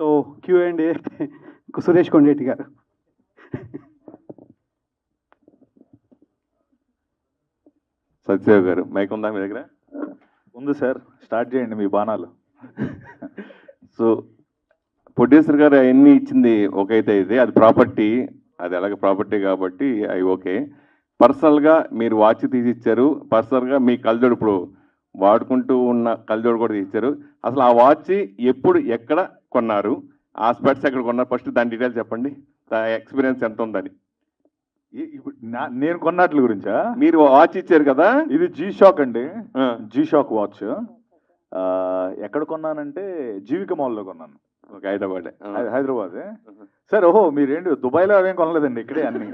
So Q&A Suresh Kondeti గారు. సత్యదేవ్ గారు mic ఉందా మీ దగ్గర? ఉంది సార్, స్టార్ట్ చేయండి మీ బాణాలు. సో ప్రొడ్యూసర్ గారు అవన్నీ ఇచ్చింది ఒకైతే ఇది అది ప్రాపర్టీ, అది అలాగే ప్రాపర్టీ కాబట్టి అవి ఓకే. పర్సనల్గా మీరు వాచ్ తీసి ఇచ్చారు, పర్సనల్గా మీ కళ్ళజోడు ఇప్పుడు వాడుకుంటూ ఉన్న కళ్ళజోడు కూడా ఇచ్చారు. అసలు ఆ వాచ్ ఎప్పుడు ఎక్కడ కొన్నారు, ఆ స్పెట్స్ ఎక్కడ కొన్నారు, ఫస్ట్ దాని డీటెయిల్స్ చెప్పండి, ఎక్స్పీరియన్స్ ఎంత ఉందని. ఇప్పుడు నేను కొన్నట్ల గురించా? మీరు వాచ్ ఇచ్చారు కదా, ఇది జీ షాక్ అండి, జీ షాక్ వాచ్. ఎక్కడ కొన్నానంటే జీవిక మాల్లో కొన్నాను. Okay, Hyderabad sir. ఓహో, మీరేంటి దుబాయ్లో అవేం కొనలేదండి, ఇక్కడే అన్ని.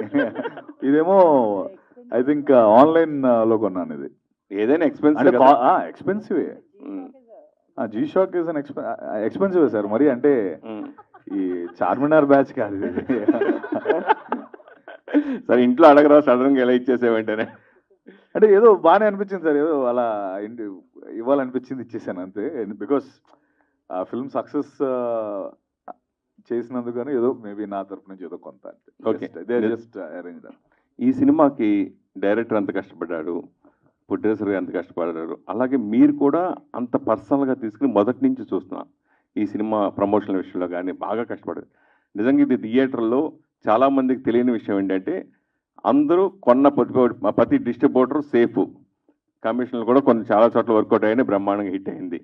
ఇదేమో ఐ థింక్ ఆన్లైన్ లో కొన్నాను. ఇది ఏదైనా expensive. G shock is an expensive sir, మరి అంటే ఈ చార్మినార్ బ్యాచ్ కాదు ఇది. సరే, ఇంట్లో అడగరా సడన్గా ఎలా ఇచ్చేసేవంటేనే? అంటే ఏదో బాగానే అనిపించింది సార్, ఏదో అలా ఇవ్వాలనిపించింది, ఇచ్చేసాను అంతే. బికాస్ ఆ ఫిల్మ్ సక్సెస్ చేసినందుకు ఏదో మేబీ నా తరపు నుంచి ఏదో కొంత అంతే. Okay, just arrange. ఈ సినిమాకి డైరెక్టర్ ఎంత కష్టపడ్డాడు, ప్రొడ్యూసర్ ఎంత కష్టపడ్డారు, అలాగే మీరు కూడా అంత పర్సనల్గా తీసుకుని మొదటి నుంచి చూస్తున్నాం ఈ సినిమా ప్రమోషన్ విషయంలో కానీ బాగా కష్టపడారు. నిజంగా ఇది థియేటర్లో చాలామందికి తెలియని విషయం ఏంటంటే, అందరూ కొన్న ప్రతి డిస్ట్రిబ్యూటర్ సేఫ్, కమిషన్లు కూడా కొన్ని చాలా చోట్ల వర్కౌట్ అయ్యాయి, బ్రహ్మాండంగా హిట్ అయింది.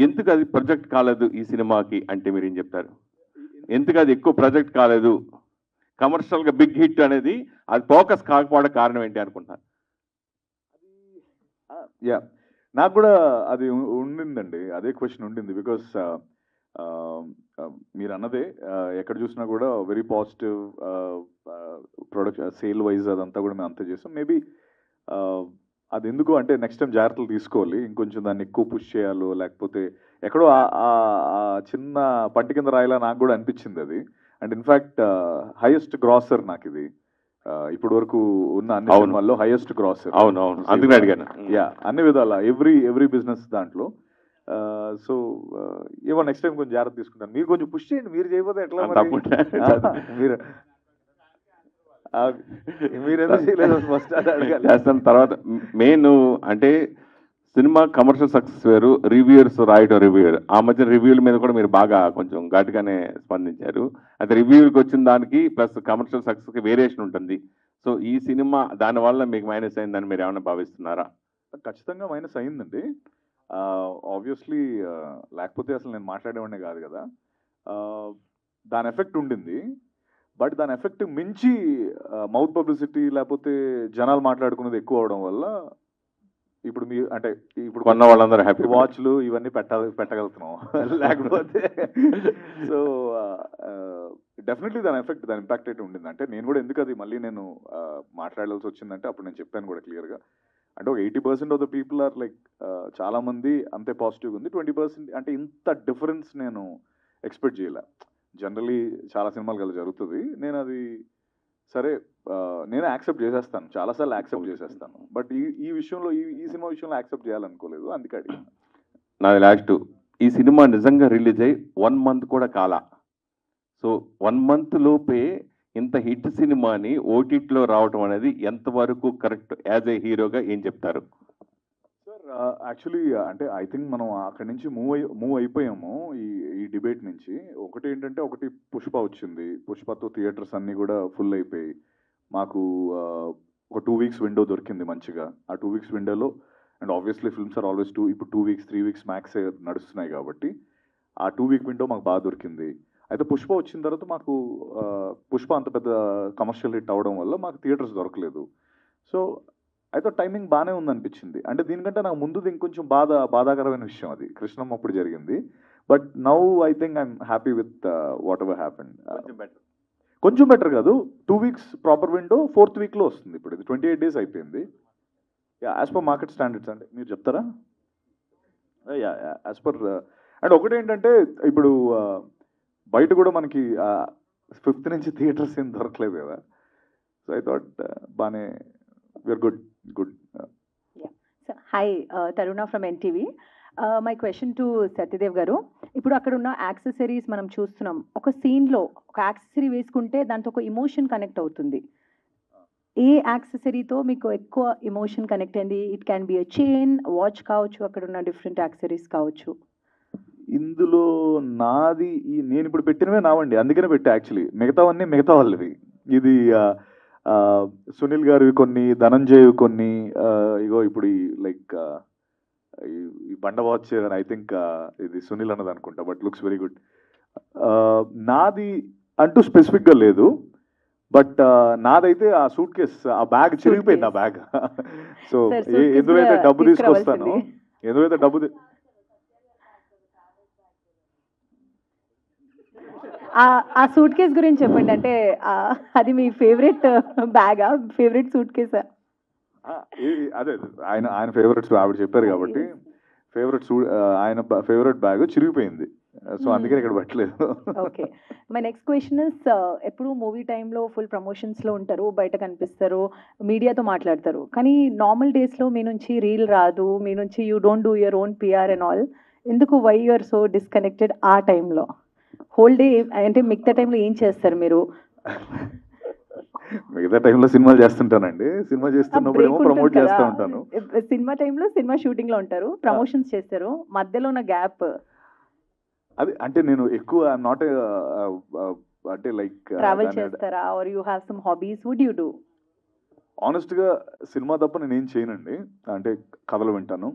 ఎందుకు అది ప్రొజెక్ట్ కాలేదు ఈ సినిమాకి అంటే మీరు ఏం చెప్తారు? ఎందుకు అది ఎక్కువ ప్రొజెక్ట్ కాలేదు, కమర్షియల్గా బిగ్ హిట్ అనేది అది ఫోకస్ కాకపోవడం కారణం ఏంటి అనుకుంటున్నారు? యా, నాకు కూడా అది ఉండిందండి, అదే క్వశ్చన్ ఉండింది. బికాస్ మీరు అన్నదే, ఎక్కడ చూసినా కూడా very positive product sale wise అదంతా కూడా మేము అంతా చేస్తాం. మేబీ అది ఎందుకు అంటే నెక్స్ట్ టైం జాగ్రత్తలు తీసుకోవాలి, ఇంకొంచెం దాన్ని ఎక్కువ పుష్ చేయాలో, లేకపోతే ఎక్కడో చిన్న పంటి కింద రాయిలా నాకు కూడా అనిపించింది అది. అండ్ ఇన్ఫ్యాక్ట్ హైయెస్ట్ గ్రాసర్ నాకు ఇది ఇప్పటి వరకు ఉన్న అన్ని సినిమాల్లో హైయెస్ట్ గ్రాసర్. అవునవును, అందుకని అడిగాను. యా, అన్ని విధాల ఎవ్రీ బిజినెస్ దాంట్లో. సో ఏమో నెక్స్ట్ టైం కొంచెం జాగ్రత్త తీసుకుంటాను. మీరు కొంచెం పుష్ చేయండి, మీరు చేయకపోతే ఎట్లా? మీరు ఎందుకు చేయలేదు ఫస్ట్ చేస్తాను. తర్వాత మెయిన్ అంటే సినిమా కమర్షియల్ సక్సెస్ వేరు, రివ్యూయర్స్ రాయడం రివ్యూయర్. ఆ మధ్య రివ్యూల మీద కూడా మీరు బాగా కొంచెం ఘాటుగానే స్పందించారు. అయితే రివ్యూకి వచ్చిన దానికి ప్లస్ కమర్షియల్ సక్సెస్కి వేరియేషన్ ఉంటుంది. సో ఈ సినిమా దానివల్ల మీకు మైనస్ అయిందని మీరు ఏమైనా భావిస్తున్నారా? ఖచ్చితంగా మైనస్ అయిందండి. ఆబ్వియస్లీ లేకపోతే అసలు నేను మాట్లాడేవాడినే కాదు కదా. దాని ఎఫెక్ట్ ఉండింది. బట్ దాని ఎఫెక్ట్ మించి మౌత్ పబ్లిసిటీ లేకపోతే జనాలు మాట్లాడుకునేది ఎక్కువ అవడం వల్ల ఇప్పుడు మీ అంటే ఇప్పుడు కొన్న వాళ్ళందరూ హ్యాపీ, వాచ్లు ఇవన్నీ పెట్టగలుగుతున్నాం. లేకపోతే సో డెఫినెట్లీ దాని ఎఫెక్ట్, దాని ఇంపాక్ట్ అయితే ఉండింది. అంటే నేను కూడా ఎందుకు అది మళ్ళీ నేను మాట్లాడాల్సి వచ్చిందంటే అప్పుడు నేను చెప్పాను కూడా క్లియర్గా. అంటే ఒక 80% of the people are like చాలామంది అంతే పాజిటివ్గా ఉంది. 20% అంటే ఇంత డిఫరెన్స్ నేను ఎక్స్పెక్ట్ చేయలే. జనరలీ చాలా సినిమాలు కలిసి జరుగుతుంది. నేను అది సరే నేను యాక్సెప్ట్ చేసేస్తాను, చాలాసార్లు యాక్సెప్ట్ చేసేస్తాను. బట్ ఈ విషయంలో ఈ సినిమా విషయంలో యాక్సెప్ట్ చేయాలనుకోలేదు, అందుకే అడిగాను. నాది లాస్ట్, ఈ సినిమా నిజంగా రిలీజ్ అయ్యి 1 month కూడా కాలా. సో 1 month లోపే ఇంత హిట్ సినిమాని ఓటీటీలో రావటం అనేది ఎంతవరకు కరెక్ట్? యాజ్ ఏ హీరోగా ఏం చెప్తారు? సార్ యాక్చువల్లీ అంటే ఐ థింక్ మనం అక్కడి నుంచి మూవ్ అయిపోయాము ఈ డిబేట్ నుంచి. ఒకటి ఏంటంటే, ఒకటి పుష్ప వచ్చింది, పుష్పతో థియేటర్స్ అన్నీ కూడా ఫుల్ అయిపోయి మాకు ఒక 2 weeks విండో దొరికింది మంచిగా. ఆ 2 weeks విండోలో and obviously films are always ఇప్పుడు 2 weeks 3 weeks మ్యాక్స్ నడుస్తున్నాయి కాబట్టి ఆ 2 week విండో మాకు బాగా దొరికింది. అయితే పుష్ప వచ్చిన తర్వాత మాకు పుష్ప అంత పెద్ద కమర్షియల్ హిట్ అవడం వల్ల మాకు థియేటర్స్ దొరకలేదు. సో అయితే టైమింగ్ బాగానే ఉందనిపించింది. అంటే దీనికంటే నాకు ముందుది ఇంకొంచెం బాధాకరమైన విషయం అది కృష్ణం అప్పుడు జరిగింది. But now I think I'm happy with what ever happened. కొంచెం బెటర్ కాదు, 2 weeks ప్రాపర్ విండో, 4th weekలో వస్తుంది. ఇప్పుడు ఇది 28 days అయిపోయింది. Yeah, as per market standards అంటే మీరు చెప్తారా? Yeah, as per. అండ్ ఒకటి ఏంటంటే, ఇప్పుడు బయట కూడా మనకి 5th నుంచి థియేటర్స్ ఏం దొరకలేదు కదా. సో ఐ థాట్ బాగానే we're good. Hi, Taruna from NTV. My question to Satyadev garu, ఇప్పుడు అక్కడ ఉన్న యాక్సెసరీస్ మనం చూస్తున్నాం. ఒక సీన్లో ఒక యాక్సెసరీ వేసుకుంటే దాంతో ఒక ఇమోషన్ కనెక్ట్ అవుతుంది. ఏ యాక్సెసరీతో మీకు ఎక్కువ ఇమోషన్ కనెక్ట్ అయింది? It can be a chain, watch కావచ్చు, అక్కడ ఉన్న డిఫరెంట్ యాక్సెసరీస్ కావచ్చు. ఇందులో నాది నేను ఇప్పుడు పెట్టినవే నావండి, అందుకనే పెట్టా. యాక్చువల్లీ మిగతావన్నీ మిగతా వాళ్ళవి. ఇది సునీల్ గారివి కొన్ని, ధనంజయ్ కొన్ని, ఇగో ఇప్పుడు ఈ లైక్ ఈ బండ వాచ్ ఐ థింక్ ఇది సునీల్ అన్నది అనుకుంటా, బట్ లుక్స్ వెరీ గుడ్. నాది అంటూ స్పెసిఫిక్గా లేదు, బట్ నాదైతే ఆ సూట్ కేస్, ఆ బ్యాగ్ చిరిగిపోయింది ఆ బ్యాగ్. సో ఎందులో అయితే డబ్బు తీసుకొస్తాను, ఎందులో అయితే డబ్బు ఆ సూట్ కేస్ గురించి చెప్పండి. అంటే అది మీ ఫేవరెట్ బ్యాగా, ఫేవరెట్ సూట్ కేసా? అదే ఆయన ఫేవరెట్స్ ఆవిడ చెప్పారు కాబట్టి ఆయన ఫేవరెట్ బ్యాగ్ చిరిగిపోయింది, సో అందుకే ఇక్కడ పెట్టలేదు. Okay, my next question is, ఎప్పుడు మూవీ టైంలో ఫుల్ ప్రమోషన్స్లో ఉంటారు, బయట కనిపిస్తారు, మీడియాతో మాట్లాడతారు, కానీ నార్మల్ డేస్లో మీ నుంచి రీల్ రాదు, మీ నుంచి you don't do your own PR and all. ఎందుకు, why you are so disconnected ఆ టైంలో? హోల్ డే అంటే మిగతా టైంలో ఏం చేస్తారు మీరు? మిగతా టైంలో సినిమాలు చేస్తుంటానండి, సినిమా చేస్తున్నప్పుడు ఏమో ప్రమోట్ చేస్తూ ఉంటాను. సినిమా టైంలో సినిమా షూటింగ్ లో ఉంటారు, ప్రమోషన్స్ చేస్తారు, మధ్యలో ఉన్న గ్యాప్ అది అంటే నేను ఎక్కువ ఐఎమ్ నాట్ అంటే లైక్ ట్రావెల్ చేస్తారా, are you have some hobbies, would you do? Honest గా సినిమా తప్ప నేను ఏం చేయనండి. అంటే కథలు వింటాను,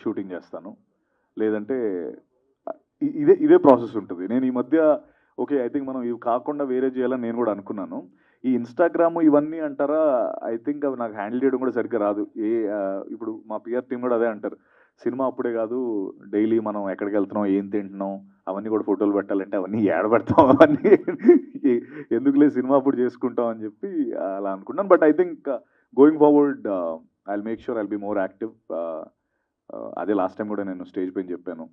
షూటింగ్ చేస్తాను, లేదంటే ఇదే ప్రాసెస్ ఉంటుంది. నేను ఈ మధ్య ఓకే ఐ థింక్ మనం ఇవి కాకుండా వేరే చేయాలని నేను కూడా అనుకున్నాను. ఈ ఇన్స్టాగ్రామ్ ఇవన్నీ అంటారా, ఐ థింక్ అవి నాకు హ్యాండిల్ చేయడం కూడా సరిగ్గా రాదు. ఇప్పుడు మా పిఆర్ టీం కూడా అదే అంటారు, సినిమా అప్పుడే కాదు డైలీ మనం ఎక్కడికి వెళ్తున్నాం, ఏం తింటున్నాం, అవన్నీ కూడా ఫోటోలు పెట్టాలంటే అవన్నీ ఏడబెడతాం, అవన్నీ ఎందుకులే సినిమా అప్పుడు చేసుకుంటాం అని చెప్పి అలా అనుకున్నాను. But I think going forward I make sure I'll be more active. అదే లాస్ట్ టైం కూడా నేను స్టేజ్ పైన చెప్పాను,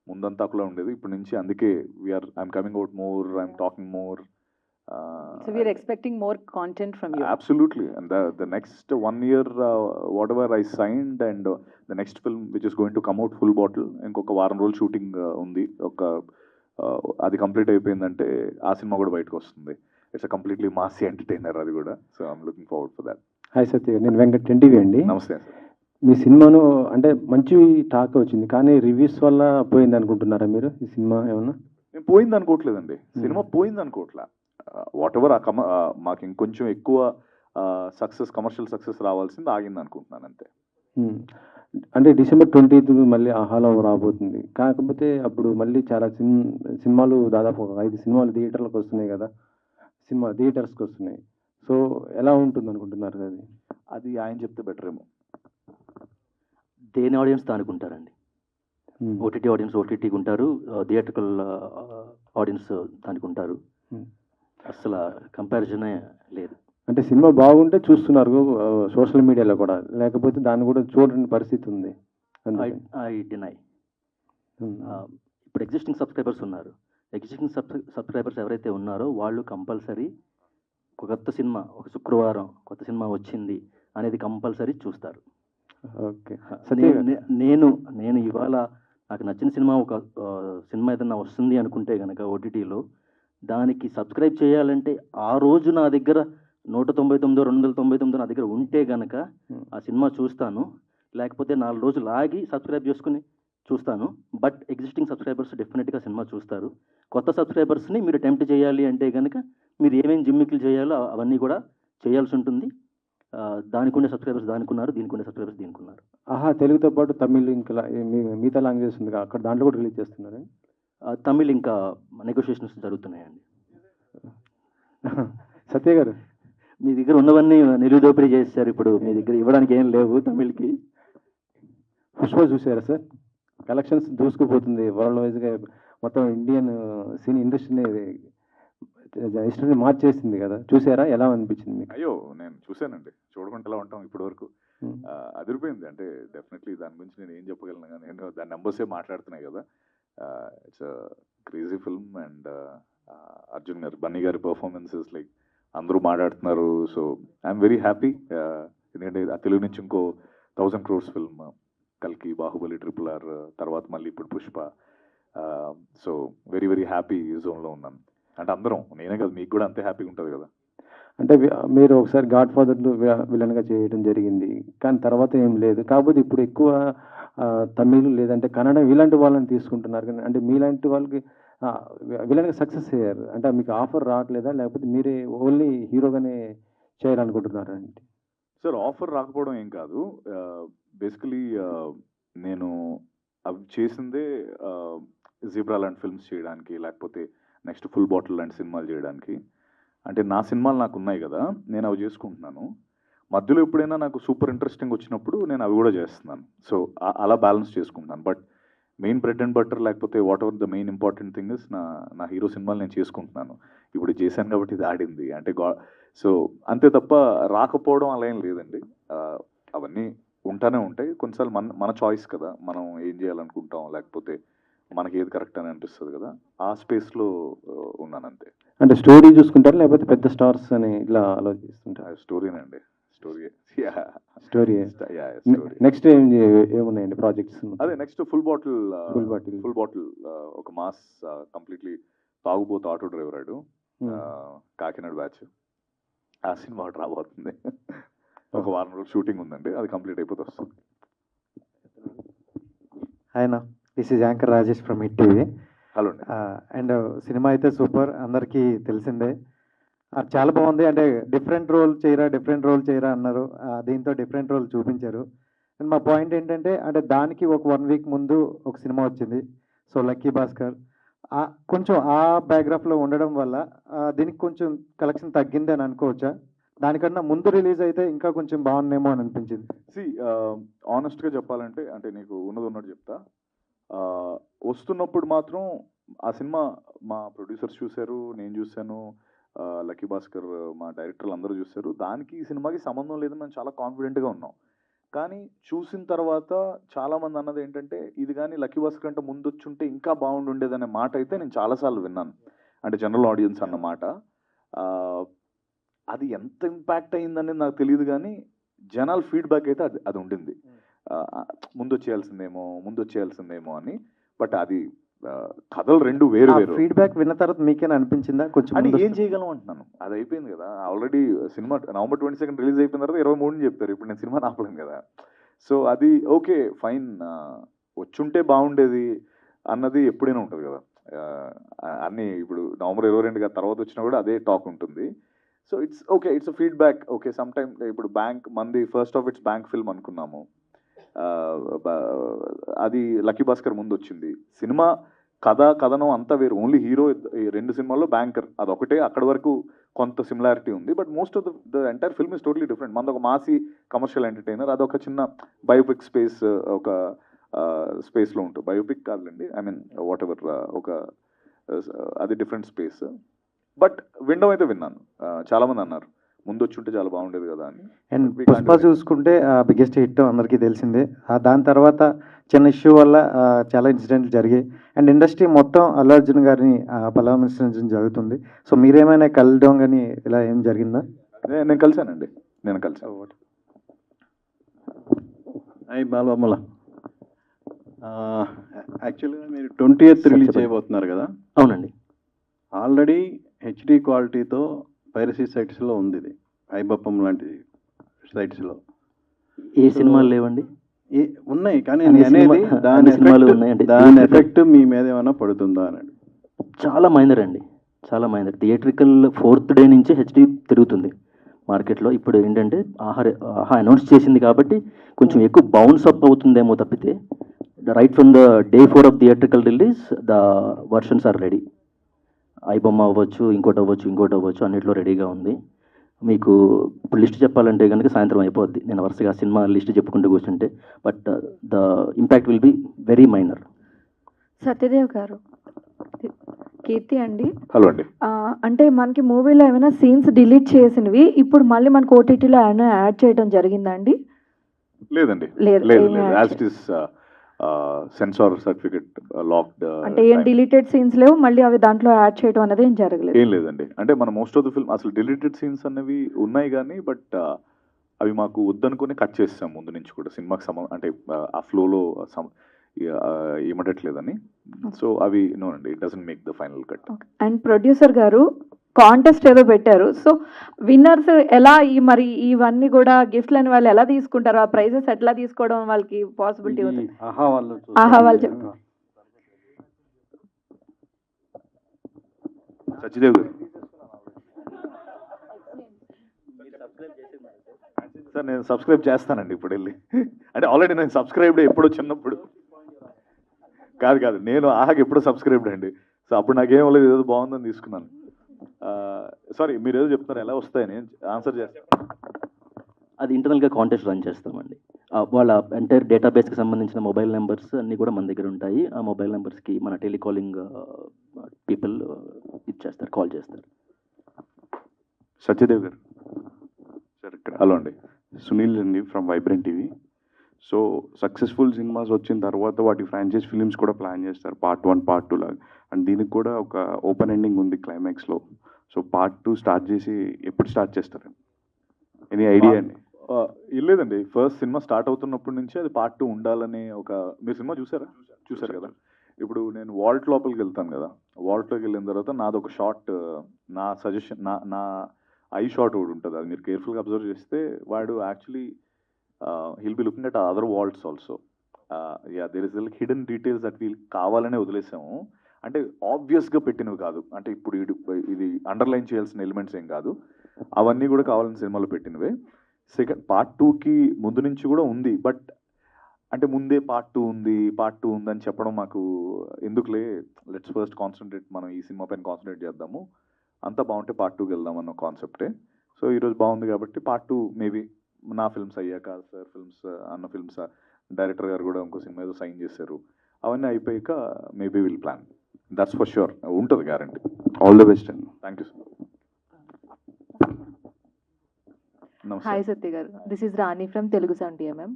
ముందంతా అక్కడ ఉండేది, ఇప్పటి నుంచి అందుకే I'm coming out more, I'm talking more. So we are expecting more content from you. Absolutely, and the next 1 year whatever I signed and the next film which is going to come out full bottle, ఇంకొక వారం రోజులు shooting ఉంది, ఒక అది complete అయిపోయిందంటే ఆ cinema కూడా బయటకు వస్తుంది. It's a completely massy entertainer అది కూడా, so I'm looking forward for that. Hi Satya, నేను వెంకట్ ఎన్టీవీ అండి. నమస్తే సార్. మీ సినిమాను అంటే మంచి టాక్ వచ్చింది, కానీ రివ్యూస్ వల్ల పోయింది అనుకుంటున్నారా మీరు? ఈ సినిమా ఏమన్నా నేను పోయింది అనుకోవట్లేదండి, సినిమా పోయింది అనుకోవట్లా. వాట్ ఎవర్ మాకు ఇంకొంచెం ఎక్కువ సక్సెస్, కమర్షియల్ సక్సెస్ రావాల్సింది ఆగింది అనుకుంటున్నాను అంతే. అంటే December 20th మళ్ళీ ఆహాలో రాబోతుంది, కాకపోతే అప్పుడు మళ్ళీ చాలా సినిమాలు దాదాపు 5 సినిమాలు థియేటర్లకు వస్తున్నాయి కదా, సినిమా థియేటర్స్కి వస్తున్నాయి. సో ఎలా ఉంటుంది అనుకుంటున్నారు? అది ఆయన చెప్తే బెటర్ ఏమో. దేని ఆడియన్స్ దానికి ఉంటారండి. ఓటీటీ ఆడియన్స్ ఓటీటీకి ఉంటారు, థియేట్రికల్ ఆడియన్స్ దానికి ఉంటారు. అసలు కంపారిజనే లేదు. అంటే సినిమా బాగుంటే చూస్తున్నారు సోషల్ మీడియాలో కూడా, లేకపోతే దాన్ని కూడా చూడని పరిస్థితి ఉంది. I deny. ఇప్పుడు ఎగ్జిస్టింగ్ సబ్స్క్రైబర్స్ ఉన్నారు, ఎగ్జిస్టింగ్ సబ్స్క్రైబర్స్ ఎవరైతే ఉన్నారో వాళ్ళు కంపల్సరీ కొత్త సినిమా, ఒక శుక్రవారం కొత్త సినిమా వచ్చింది అనేది కంపల్సరీ చూస్తారు. ఓకే, నేను ఇవాళ నాకు నచ్చిన సినిమా, ఒక సినిమా ఏదన్నా వస్తుంది అనుకుంటే కనుక ఓటీటీలో, దానికి సబ్స్క్రైబ్ చేయాలంటే ఆ రోజు నా దగ్గర 199, 299 నా దగ్గర ఉంటే కనుక ఆ సినిమా చూస్తాను, లేకపోతే 4 రోజులు ఆగి సబ్స్క్రైబ్ చేసుకుని చూస్తాను. బట్ ఎగ్జిస్టింగ్ సబ్స్క్రైబర్స్ డెఫినెట్గా సినిమా చూస్తారు. కొత్త సబ్స్క్రైబర్స్ని మీరు అటెంప్ట్ చేయాలి అంటే కనుక మీరు ఏమేమి జిమ్మికులు చేయాలో అవన్నీ కూడా చేయాల్సి ఉంటుంది. దానికి ఉండే సబ్స్క్రైబర్స్ దానికి ఉన్నారు, దీనికి ఉండే సబ్స్క్రైబర్స్ దీనికి ఉన్నారు. తెలుగుతో పాటు తమిళ్ ఇంకా మిగతా లాంగ్వేజెస్ ఉంది అక్కడ, దాంట్లో కూడా రిలీజ్ చేస్తున్నారు. తమిళ్ ఇంకా నెగోషియేషన్స్ జరుగుతున్నాయండి. సత్య గారు, మీ దగ్గర ఉన్నవన్నీ నిలుదోపిడీ చేశారు, ఇప్పుడు మీ దగ్గర ఇవ్వడానికి ఏం లేవు తమిళ్కి. పుష్ప చూసారా సార్? కలెక్షన్స్ దూసుకుపోతుంది వరల్డ్ వైజ్గా, మొత్తం ఇండియన్ సినీ హిస్టరీని మార్చేసింది కదా, చూసారా? ఎలా అనిపించింది మీకు? అయ్యో నేను చూశానండి, చూడకుండా ఎలా ఉంటాం ఇప్పటి వరకు. అదిరిపోయింది. అంటే డెఫినెట్లీ దాని గురించి నేను ఏం చెప్పగలను, కానీ నేను దాని నెంబర్సే మాట్లాడుతున్నాయి కదా. It's crazy film and Arjun గారు, బన్నీ గారి పర్ఫార్మెన్సెస్ లైక్ అందరూ మాట్లాడుతున్నారు. సో ఐఎమ్ వెరీ హ్యాపీ, ఎందుకంటే ఆ తెలుగు నుంచి ఇంకో 1000 crores ఫిల్మ్ కల్కి, బాహుబలి, RRR, తర్వాత మళ్ళీ ఇప్పుడు Pushpa. So very very happy జోన్లో ఉన్నాను. అంటే అందరం, నేనే కదా, మీకు కూడా అంతే హ్యాపీగా ఉంటుంది కదా. అంటే మీరు ఒకసారి గాడ్ ఫాదర్లు విలన్గా చేయడం జరిగింది, కానీ తర్వాత ఏం లేదు. కాకపోతే ఇప్పుడు ఎక్కువ తమిళ్ లేదంటే కన్నడ ఇలాంటి వాళ్ళని తీసుకుంటున్నారు. కానీ అంటే మీలాంటి వాళ్ళకి విలన్గా సక్సెస్ అయ్యారు. అంటే మీకు ఆఫర్ రావట్లేదా, లేకపోతే మీరే ఓన్లీ హీరోగానే చేయాలనుకుంటున్నారా అంటే? సార్ ఆఫర్ రాకపోవడం ఏం కాదు. బేసికలీ నేను అవి చేసిందే జీబ్రా లాంటి ఫిల్మ్స్ చేయడానికి, లేకపోతే నెక్స్ట్ ఫుల్ బాటిల్ లాంటి సినిమాలు చేయడానికి. అంటే నా సినిమాలు నాకు ఉన్నాయి కదా, నేను అవి చేసుకుంటున్నాను. మధ్యలో ఎప్పుడైనా నాకు సూపర్ ఇంట్రెస్టింగ్ వచ్చినప్పుడు నేను అవి కూడా చేస్తున్నాను. సో అలా బ్యాలెన్స్ చేసుకుంటున్నాను. But main bread and butter, లేకపోతే whatever the main important thing is నా హీరో సినిమాలు నేను చేసుకుంటున్నాను. ఇప్పుడు చేశాను కాబట్టి ఇది ఆడింది అంటే సో అంతే తప్ప రాకపోవడం అలా ఏం లేదండి. అవన్నీ ఉంటానే ఉంటాయి. కొన్నిసార్లు మన చాయిస్ కదా, మనం ఏం చేయాలనుకుంటాం, లేకపోతే మనకి ఏది కరెక్ట్ అని అనిపిస్తుంది కదా, ఆ స్పేస్లో ఉన్నాను అంతే. అంటే స్టోరీ చూసుకుంటారా, లేకపోతే పెద్ద స్టార్స్ అని ఇలా ఆలోచిస్తుంటారు? స్టోరీనండి, స్టోరీ. స్టోరీ. నెక్స్ట్ ఏమున్నాయండి ప్రాజెక్ట్స్? అదే next full bottle. Full Bottle. ఒక మాస్ కంప్లీట్లీ తాగుబోతు ఆటో డ్రైవర్ ఆడు, కాకినాడ బ్యాచ్. ఆ సినిమా ఒకటి రాబోతుంది. ఒక వారం రోజులు షూటింగ్ ఉందండి, అది కంప్లీట్ అయిపోతే వస్తుంది. ఆయన this is anchor Rajesh from hit TV. Hello అండి. అండ్ సినిమా అయితే సూపర్, అందరికీ తెలిసిందే. చాలా బాగుంది. అంటే డిఫరెంట్ రోల్ చేయరా అన్నారు, దీంతో డిఫరెంట్ రోల్ చూపించారు. అండ్ మా పాయింట్ ఏంటంటే, అంటే దానికి ఒక 1 వీక్ ముందు ఒక సినిమా వచ్చింది, సో లక్కీ భాస్కర్. కొంచెం ఆ బ్యాక్గ్రాఫ్లో ఉండడం వల్ల దీనికి కొంచెం కలెక్షన్ తగ్గింది అని అనుకోవచ్చా? దానికన్నా ముందు రిలీజ్ అయితే ఇంకా కొంచెం బాగుందేమో అని అనిపించింది. ఆనెస్ట్గా చెప్పాలంటే, అంటే నీకు ఉన్నట్టు చెప్తా. వస్తున్నప్పుడు మాత్రం ఆ సినిమా మా ప్రొడ్యూసర్స్ చూశారు, నేను చూశాను, లక్కీ భాస్కర్ మా డైరెక్టర్లు అందరూ చూశారు. దానికి ఈ సినిమాకి సంబంధం లేదని మేము చాలా కాన్ఫిడెంట్గా ఉన్నాం. కానీ చూసిన తర్వాత చాలామంది అన్నది ఏంటంటే, ఇది కానీ లక్కీ భాస్కర్ అంటే ముందు వచ్చుంటే ఇంకా బాగుండేదనే మాట అయితే నేను చాలాసార్లు విన్నాను. అంటే జనరల్ ఆడియన్స్ అన్న మాట. అది ఎంత ఇంపాక్ట్ అయిందనేది నాకు తెలియదు, కానీ జనాల ఫీడ్బ్యాక్ అయితే అది ఉండింది. ముందు వచ్చేయాల్సిందేమో అని. బట్ అది కథలు రెండు వేరు వేరు. ఫీడ్బ్యాక్ విన్న తర్వాత మీకేనా అనిపించిందా కొంచెం? అని ఏం చేయగలం అంటున్నాను. అది అయిపోయింది కదా ఆల్రెడీ. సినిమా నవంబర్ 22 రిలీజ్ అయిపోయిన తర్వాత 23 చెప్తారు. ఇప్పుడు నేను సినిమా ఆపలేను కదా. సో అది ఓకే ఫైన్, వచ్చుంటే బాగుండేది అన్నది ఎప్పుడైనా ఉంటుంది కదా. అన్నీ ఇప్పుడు నవంబర్ 22 తర్వాత వచ్చినా కూడా అదే టాక్ ఉంటుంది. So it's okay, it's feedback. Okay some time ఇప్పుడు మంది first of it's bank film అనుకున్నాము, అది లక్కీ భాస్కర్ ముందు వచ్చింది. సినిమా కథనం అంతా వేరు, ఓన్లీ హీరో. 2 సినిమాల్లో బ్యాంకర్ అదొకటే, అక్కడి వరకు కొంత సిమిలారిటీ ఉంది. But most of the entire film is totally different. మనది ఒక మాసీ కమర్షియల్ ఎంటర్టైనర్, అదొక చిన్న బయోపిక్ స్పేస్, ఒక స్పేస్లో ఉంటుంది. బయోపిక్ కాదులేండి, ఐ మీన్ వాట్ ఎవర్, ఒక అది డిఫరెంట్ స్పేస్. బట్ వినడం అయితే విన్నాను, చాలామంది అన్నారు ముందు వచ్చి ఉంటే చాలా బాగుండేది కదా అని. అండ్ పుష్ప చూసుకుంటే బిగ్గెస్ట్ హిట్ అందరికీ తెలిసిందే. దాని తర్వాత చిన్న ఇష్యూ వల్ల చాలా ఇన్సిడెంట్లు జరిగాయి. అండ్ ఇండస్ట్రీ మొత్తం అల్లు అర్జున్ గారిని పరామర్శించడం జరుగుతుంది. సో మీరేమైనా కలవడం కానీ ఇలా ఏం జరిగిందా? నేను కలిశానండి, నేను కలిసాను. అయ్యి బాలబొమ్మల, యాక్చువల్గా మీరు 20th రిలీజ్ చేయబోతున్నారు కదా? అవునండి. ఆల్రెడీ హెచ్డి క్వాలిటీతో పైరసీ సైట్స్లో ఉంది ఇది, ఐబప్పం లాంటి సైట్స్లో. ఏ సినిమాలు లేవండి? ఉన్నాయి, కానీ నేను అనేది దాని ఎఫెక్ట్ మీ మీద ఏమైనా పడుతుందా అని. చాలా మైనర్ అండి, చాలా మైనర్. థియేట్రికల్ 4th డే నుంచి హెచ్డి తిరుగుతుంది మార్కెట్లో. ఇప్పుడు ఏంటంటే ఆహా అనౌన్స్ చేసింది కాబట్టి కొంచెం ఎక్కువ బౌన్స్ అప్ అవుతుందేమో తప్పితే, right from the day 4 of theatrical release the versions are ready. IBomma అవ్వచ్చు, ఇంకోటి అవ్వచ్చు, అన్నిట్లో రెడీగా ఉంది. మీకు ఇప్పుడు లిస్ట్ చెప్పాలంటే కనుక సాయంత్రం అయిపోద్ది, నేను వరుసగా సినిమా లిస్ట్ చెప్పుకుంటూ కూర్చుంటే. But the impact will be very minor. Satyadev garu, Keerthi అండి. హలో అండి. అంటే మనకి మూవీలో ఏమైనా సీన్స్ డిలీట్ చేసినవి ఇప్పుడు మళ్ళీ మనకు ఓటీటీలో ఏమైనా యాడ్ చేయడం జరిగిందా అండి? లేదండి, సెన్సార్ సర్టిఫికెట్ లాక్డ్. అంటే ఏం డిలీటెడ్ సీన్స్ లేవు, మళ్ళీ అవి దాంట్లో యాడ్ చేయడం అనేది ఏం జరగలేదు? ఏం లేదండి. అంటే మన మోస్ట్ ఆఫ్ ద ఫిల్మ్ అసలు డిలీటెడ్ సీన్స్ అనేవి ఉన్నాయి కానీ, బట్ అవి మాకు వద్దనుకుని కట్ చేసాం ముందు నుంచి కూడా సినిమాకి అంటే ఆ ఫ్లోలో ఏమటట్లేదని. సో అవి నో అండి, it doesn't make the final cut. And producer గారు కాంటెస్ట్ ఏదో పెట్టారు, సో విన్నర్స్ ఎలా మరి ఇవన్నీ కూడా గిఫ్ట్లు అని వాళ్ళు ఎలా తీసుకుంటారు, ఆ ప్రైజెస్ ఎట్లా తీసుకోవడం వాళ్ళకి పాసిబిలిటీ అవుతుంది? ఆహా వాళ్ళు చెప్పారు. సత్యదేవ్ గారు. సార్ నేను సబ్స్క్రైబ్ చేస్తానండి ఇప్పుడు వెళ్ళి. అంటే ఆల్రెడీ నేను సబ్స్క్రైబ్డ్ ఎప్పుడో చిన్నప్పుడు. కాదు నేను ఆహాకి ఎప్పుడో సబ్స్క్రైబ్డ్ అండి. సో అప్పుడు నాకేం లేదు, ఏదో బాగుందని తీసుకున్నాను. సారీ మీరు ఏదో చెప్తున్నారు, ఎలా వస్తాయని ఆన్సర్ చేస్తాను. అది ఇంటర్నల్గా కాంటెస్ట్ రన్ చేస్తామండి. వాళ్ళ ఎంటైర్ డేటాబేస్కి సంబంధించిన మొబైల్ నెంబర్స్ అన్నీ కూడా మన దగ్గర ఉంటాయి. ఆ మొబైల్ నెంబర్స్కి మన టెలికాలింగ్ పీపుల్ ఇచ్చేస్తారు, కాల్ చేస్తారు. సత్యదేవ్ గారు. సార్ ఇక్కడ హలో అండి. సునీల్ అండి from vibrant TV. So successful cinemas వచ్చిన తర్వాత వాటి ఫ్రాంచైజ్ ఫిలిమ్స్ కూడా ప్లాన్ చేస్తారు, పార్ట్ 1 పార్ట్ 2 లాగా. అండ్ దీనికి కూడా ఒక ఓపెన్ ఎండింగ్ ఉంది క్లైమాక్స్లో. సో పార్ట్ 2 స్టార్ట్ చేసి ఎప్పుడు స్టార్ట్ చేస్తారు? ఎనీ ఐడియా అండి? లేదండి, ఫస్ట్ సినిమా స్టార్ట్ అవుతున్నప్పటి నుంచి అది పార్ట్ 2 ఉండాలని మీరు సినిమా చూసారు కదా. ఇప్పుడు నేను వాల్ట్ లోపలికి వెళ్తాను కదా, వాల్ట్లోకి వెళ్ళిన తర్వాత నాదొక షార్ట్, నా సజెషన్, నా ఐ షాట్ ఒకటి ఉంటుంది. అది మీరు కేర్ఫుల్గా అబ్జర్వ్ చేస్తే వాడు actually he'll be looking at other vaults also. There is hidden details that we'll కావాలనే వదిలేసాము. అంటే ఆబ్వియస్గా పెట్టినవి కాదు, అంటే ఇప్పుడు ఇది అండర్లైన్ చేయాల్సిన ఎలిమెంట్స్ ఏం కాదు, అవన్నీ కూడా కావాలని సినిమాలో పెట్టినవే. సెకండ్ పార్ట్ 2కి ముందు నుంచి కూడా ఉంది, బట్ అంటే ముందే పార్ట్ 2 ఉందని చెప్పడం మాకు ఎందుకులే, లెట్స్ ఫస్ట్ కాన్సన్ట్రేట్, మనం ఈ సినిమా పైన కాన్సన్ట్రేట్ చేద్దాము, అంతా బాగుంటే పార్ట్ 2కి వెళ్దాం అన్న కాన్సెప్టే. సో ఈరోజు బాగుంది కాబట్టి పార్ట్ 2 మేబీ నా ఫిల్మ్స్ అయ్యాక, సార్ ఫిల్మ్స్, అన్న ఫిల్మ్స్, డైరెక్టర్ గారు కూడా ఇంకో సినిమా ఏదో సైన్ చేశారు, అవన్నీ అయిపోయాక maybe will plan. That's for sure, ఉంటుంది గ్యారంటీ. ఆల్ ద బెస్ట్ అండి. Thank you sir. Hi Satya garu, this is Rani from Telugu Sun TMM.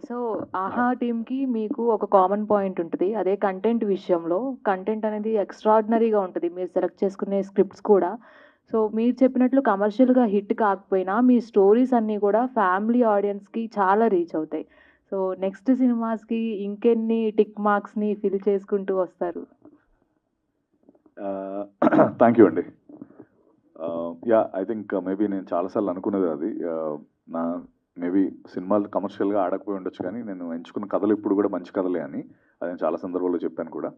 So Aha టీమ్కి మీకు ఒక కామన్ పాయింట్ ఉంటుంది, అదే కంటెంట్ విషయంలో. కంటెంట్ అనేది ఎక్స్ట్రాడినరీగా ఉంటుంది, మీరు సెలెక్ట్ చేసుకునే స్క్రిప్ట్స్ కూడా. సో మీరు చెప్పినట్లు కమర్షియల్గా హిట్ కాకపోయినా మీ స్టోరీస్ అన్నీ కూడా ఫ్యామిలీ ఆడియన్స్కి చాలా రీచ్ అవుతాయి. సో నెక్స్ట్ సినిమాస్కి ఇంకెన్ని టిక్ మార్క్స్ని ఫిల్ చేసుకుంటూ వస్తారు? థ్యాంక్ యూ అండి. యా, ఐ థింక్ మేబీ నేను చాలాసార్లు అనుకునేది అది, నా మేబీ సినిమాలు కమర్షియల్గా ఆడకపోయి ఉండొచ్చు, కానీ నేను ఎంచుకున్న కథలు ఇప్పుడు కూడా మంచి కథలే అని అది నేను చాలా సందర్భాల్లో చెప్పాను కూడా.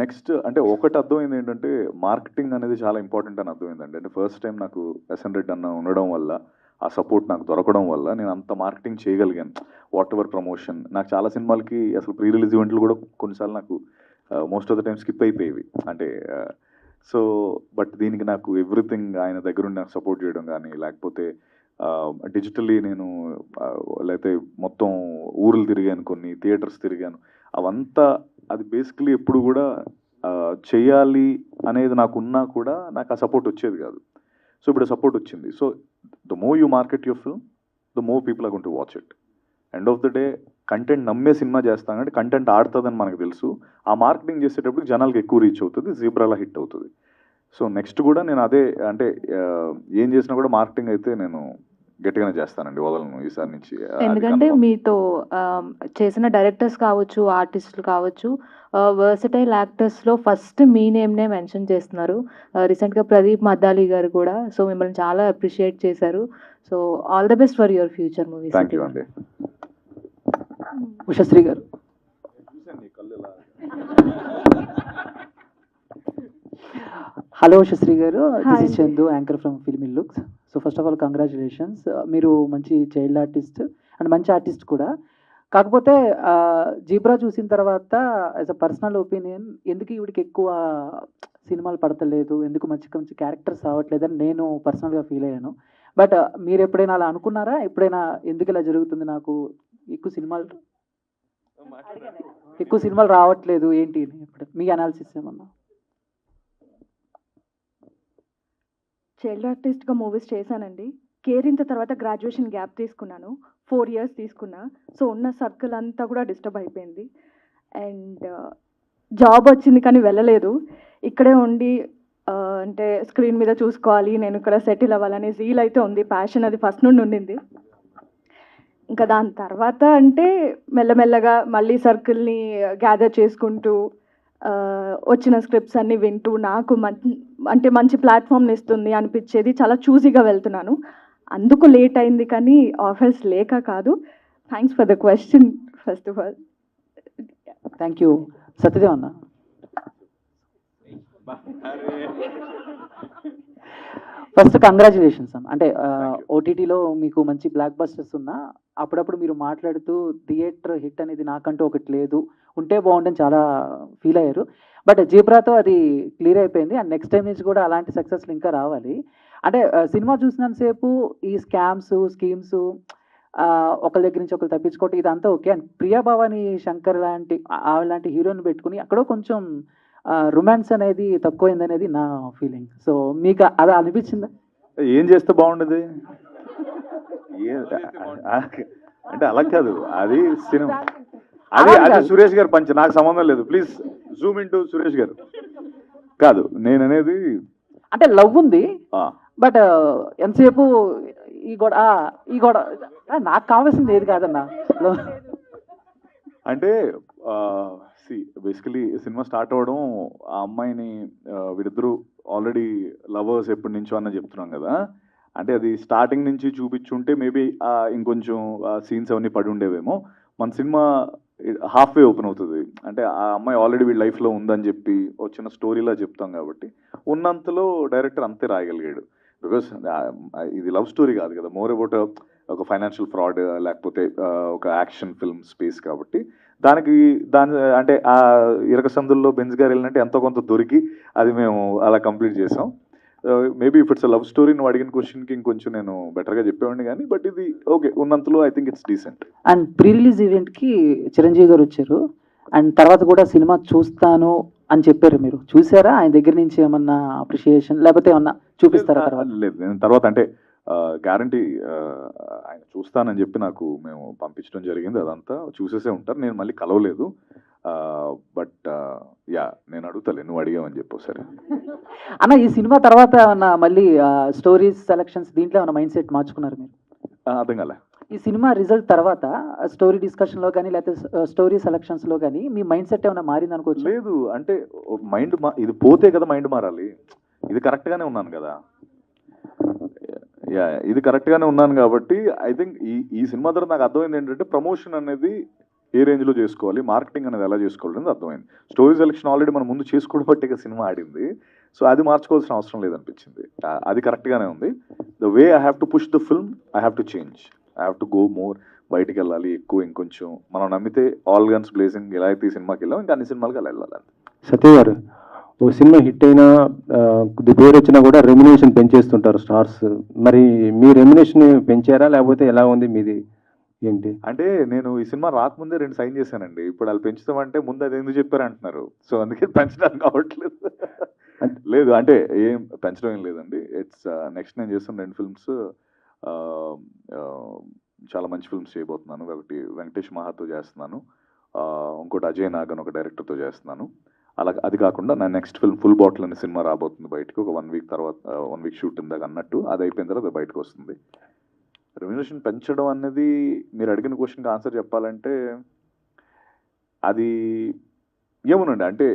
నెక్స్ట్ అంటే ఒకటి అర్థమైంది ఏంటంటే, మార్కెటింగ్ అనేది చాలా ఇంపార్టెంట్ అని అర్థమైందండి. అంటే ఫస్ట్ టైం నాకు ఎస్ఎన్ రెడ్డి అన్న ఉండడం వల్ల, ఆ సపోర్ట్ నాకు దొరకడం వల్ల నేను అంత మార్కెటింగ్ చేయగలిగాను. వాట్ ఎవర్ ప్రమోషన్, నాకు చాలా సినిమాలకి అసలు ప్రీ రిలీజ్ ఈవెంట్లు కూడా కొన్నిసార్లు నాకు most of the time skip అయిపోయేవి. అంటే సో బట్ దీనికి నాకు ఎవ్రీథింగ్ ఆయన దగ్గరుండి నాకు సపోర్ట్ చేయడం కానీ, లేకపోతే డిజిటల్లీ నేను లేకపోతే మొత్తం ఊర్లు తిరిగాను, కొన్ని థియేటర్స్ తిరిగాను, అవంతా అది బేసికలీ ఎప్పుడు కూడా చేయాలి అనేది నాకు ఉన్నా కూడా నాకు ఆ సపోర్ట్ వచ్చేది కాదు. సో ఇప్పుడు సపోర్ట్ వచ్చింది. So the more you market your film, the more people are going to watch it. End of the day content నమ్మే సినిమా చేస్తాం అంటే కంటెంట్ ఆడుతుందని మనకు తెలుసు. ఆ మార్కెటింగ్ చేసేటప్పుడు జనాలకు ఎక్కువ రీచ్ అవుతుంది, జీబ్రాలా హిట్ అవుతుంది. సో నెక్స్ట్ కూడా నేను అదే, అంటే ఏం చేసినా కూడా మార్కెటింగ్ అయితే నేను గట్టిగానే చేస్తానండి, వదలను ఈసారి నుంచి. ఎందుకంటే మీతో చేసిన డైరెక్టర్స్ కావచ్చు, ఆర్టిస్టులు కావచ్చు, వర్సటైల్ యాక్టర్స్లో ఫస్ట్ మీ నేమ్నే మెన్షన్ చేస్తున్నారు. రీసెంట్గా ప్రదీప్ మద్దాలి గారు కూడా సో మిమ్మల్ని చాలా అప్రిషియేట్ చేశారు. So all the best for your future movies. Thank you అండి. ఉషశ్రీ గారు. హలో ఉషశ్రీ గారు, this is Chandu, anchor from filmy looks. So first of all congratulations, మీరు మంచి చైల్డ్ ఆర్టిస్ట్ అండ్ మంచి ఆర్టిస్ట్ కూడా. కాకపోతే జీబ్రా చూసిన తర్వాత యాజ్ అ పర్సనల్ ఒపీనియన్, ఎందుకు ఈవిడికి ఎక్కువ సినిమాలు పడతలేదు, ఎందుకు మంచి మంచి క్యారెక్టర్స్ రావట్లేదని నేను పర్సనల్గా ఫీల్ అయ్యాను. బట్ మీరు ఎప్పుడైనా అలా అనుకున్నారా? ఎప్పుడైనా ఎందుకు ఇలా జరుగుతుంది, నాకు ఎక్కువ సినిమాలు రావట్లేదు ఏంటి, మీ అనాలిసిస్ ఏమన్నా? చైల్డ్ ఆర్టిస్ట్గా మూవీస్ చేశానండి. కేరింత తర్వాత గ్రాడ్యుయేషన్ గ్యాప్ తీసుకున్నాను, 4 years తీసుకున్నా. సో ఉన్న సర్కిల్ అంతా కూడా డిస్టర్బ్ అయిపోయింది. అండ్ జాబ్ వచ్చింది కానీ వెళ్ళలేదు, ఇక్కడే ఉండి అంటే స్క్రీన్ మీద చూసుకోవాలి, నేను ఇక్కడ సెటిల్ అవ్వాలనే జీల్ అయితే ఉంది, ప్యాషన్ అది ఫస్ట్ నుండి ఉండింది. ఇంకా దాని తర్వాత అంటే మెల్లమెల్లగా మళ్ళీ సర్కిల్ని గ్యాదర్ చేసుకుంటూ వచ్చిన స్క్రిప్ట్స్ అన్నీ వింటూ నాకు అంటే మంచి ప్లాట్ఫామ్ని ఇస్తుంది అనిపించేది చాలా చూసీగా వెళ్తున్నాను. అందుకు లేట్ అయింది కానీ ఆఫర్స్ లేక కాదు. Thanks for the question first of all. Thank you. Satyadev అన్న, ఫస్ట్ కంగ్రాచులేషన్స్ అన్న. అంటే ఓటీటీలో మీకు మంచి బ్లాక్ బస్టర్స్ ఉన్నా అప్పుడప్పుడు మీరు మాట్లాడుతూ థియేటర్ హిట్ అనేది నాకంటూ ఒకటి లేదు, ఉంటే బాగుంటుంది చాలా ఫీల్ అయ్యారు. బట్ జీబ్రాతో అది క్లియర్ అయిపోయింది. అండ్ నెక్స్ట్ టైం నుంచి కూడా అలాంటి సక్సెస్లు ఇంకా రావాలి. అంటే సినిమా చూసినంతసేపు ఈ స్కామ్స్ స్కీమ్స్ ఒకరి దగ్గర నుంచి ఒకరు తప్పించుకోవటం ఇదంతా ఓకే. అండ్ ప్రియా భవాని శంకర్ లాంటి లాంటి హీరోని పెట్టుకుని అక్కడ కొంచెం రొమాన్స్ అనేది తక్కువైంది అనేది నా ఫీలింగ్. సో మీకు అది అనిపించిందా? ఏం చేస్తే బాగుండదు అంటే అలా కాదు, అది సినిమా, అది సురేష్ గారు పంచ, నాకు సంబంధం లేదు. ప్లీజ్ జూమ్ ఇంటూ సురేష్ గారు. కాదు నేను అనేది అంటే లవ్ ఉంది బట్ ఎంతసేపు ఈ గొడవ నాకు కావాల్సింది ఏది కాదన్నా. అంటే బేసికలీ సినిమా స్టార్ట్ అవ్వడం ఆ అమ్మాయిని వీరిద్దరూ ఆల్రెడీ లవర్స్ ఎప్పటి నుంచో అన్న చెప్తున్నాం కదా. అంటే అది స్టార్టింగ్ నుంచి చూపించుంటే మేబీ ఇంకొంచెం సీన్స్ అవన్నీ పడి ఉండేవేమో. మన సినిమా హాఫ్ వే ఓపెన్ అవుతుంది. అంటే ఆ అమ్మాయి ఆల్రెడీ వీళ్ళ లైఫ్లో ఉందని చెప్పి వచ్చిన స్టోరీలా చెప్తాం కాబట్టి ఉన్నంతలో డైరెక్టర్ అంతే రాయగలిగాడు. బికాస్ ఇది లవ్ స్టోరీ కాదు కదా, మోర్ అబౌట్ ఒక ఫైనాన్షియల్ ఫ్రాడ్ లేకపోతే ఒక యాక్షన్ ఫిల్మ్ స్పేస్ కాబట్టి దాని అంటే ఆ ఇరక సందుల్లో బెంజ్ గారు వెళ్ళినట్టు ఎంతో కొంత దొరికి అది మేము అలా కంప్లీట్ చేసాం. Maybe if it's a love story నువ్వు అడిగిన క్వశ్చన్కి ఇంకొంచెం నేను బెటర్గా చెప్పేవాడిని కానీ బట్ ఇది ఓకే ఉన్నంతలో I think it's decent. And pre release ఈవెంట్కి చిరంజీవి గారు వచ్చారు అండ్ తర్వాత కూడా సినిమా చూస్తాను అని చెప్పారు. మీరు చూసారా? ఆయన దగ్గర నుంచి ఏమన్నా అప్రిషియేషన్ లేకపోతే ఏమన్నా చూపిస్తారా తర్వాత? లేదు, నేను తర్వాత అంటే గ్యారంటీ ఆయన చూస్తానని చెప్పి మేము పంపించడం జరిగింది. అదంతా చూసేసే ఉంటారు, నేను మళ్ళీ కలవలేదు. బట్ నేను అడుగుతాలే, నువ్వు అడిగావని చెప్పు సరే అన్న. ఈ సినిమా తర్వాత ఏమన్నా మళ్ళీ స్టోరీస్ సెలక్షన్స్ దీంట్లో ఏమన్నా మైండ్ సెట్ మార్చుకున్నారు మీరు? అర్థం కాలే. ఈ సినిమా రిజల్ట్ తర్వాత స్టోరీ డిస్కషన్లో కానీ లేకపోతే స్టోరీ సెలక్షన్స్లో కానీ మీ మైండ్ సెట్ ఏమైనా మారింది అనుకోవచ్చు? లేదు, అంటే మైండ్ ఇది పోతే కదా మైండ్ మారాలి. ఇది కరెక్ట్గానే ఉన్నాను కదా, ఇది కరెక్ట్గానే ఉన్నాను కాబట్టి ఐ థింక్ ఈ సినిమా ద్వారా నాకు అర్థమైంది ఏంటంటే ప్రమోషన్ అనేది ఏ రేంజ్లో చేసుకోవాలి, మార్కెటింగ్ అనేది ఎలా చేసుకోవాలి అనేది అర్థమైంది. స్టోరీ సెలక్షన్ ఆల్రెడీ మనం ముందు చేసుకోవడం బట్టి సినిమా ఆడింది. సో అది మార్చుకోవాల్సిన అవసరం లేదనిపించింది. అది కరెక్ట్గానే ఉంది. The way I have to push the film I have to change, I have to go more, బయటికి వెళ్ళాలి ఎక్కువ, ఇంకొంచెం మనం నమ్మితే ఆల్ గన్స్ బ్లేజింగ్ ఎలా అయితే ఈ సినిమాకి వెళ్ళాం ఇంకా అన్ని సినిమాలకి అలా వెళ్ళాలి. సత్య గారు, ఓ సినిమా హిట్ అయినా కొద్ది పేరు వచ్చినా కూడా రెమ్యునేషన్ పెంచేస్తుంటారు స్టార్స్. మరి మీ రెమ్యునేషన్ పెంచారా లేకపోతే ఎలా ఉంది మీది ఏంటి? అంటే నేను ఈ సినిమా రాకముందే 2 సైన్ చేశానండి. ఇప్పుడు వాళ్ళు పెంచుతామంటే ముందు అది ఎందుకు చెప్పారు అంటున్నారు. సో అందుకే పెంచడానికి కావట్లేదు. లేదు అంటే ఏం పెంచడం ఏం లేదండి. ఇట్స్ నెక్స్ట్ నేను చేస్తున్న 2 ఫిల్మ్స్ చాలా మంచి ఫిల్మ్స్ చేయబోతున్నాను. ఒకటి వెంకటేష్ మహాతో చేస్తున్నాను, ఇంకోటి అజయ్ నాగన్ ఒక డైరెక్టర్తో చేస్తున్నాను. అలా అది కాకుండా నా నెక్స్ట్ ఫిల్మ్ ఫుల్ బాటిల్ అనే సినిమా రాబోతుంది బయటకు ఒక 1 వీక్ తర్వాత. 1 వీక్ షూట్ ఇందాక అన్నట్టు అది అయిపోయిన తర్వాత బయటకు వస్తుంది. రెమ్యునరేషన్ పెంచడం అనేది మీరు అడిగిన క్వశ్చన్కి ఆన్సర్ చెప్పాలంటే అది ఏమోనండి. అంటే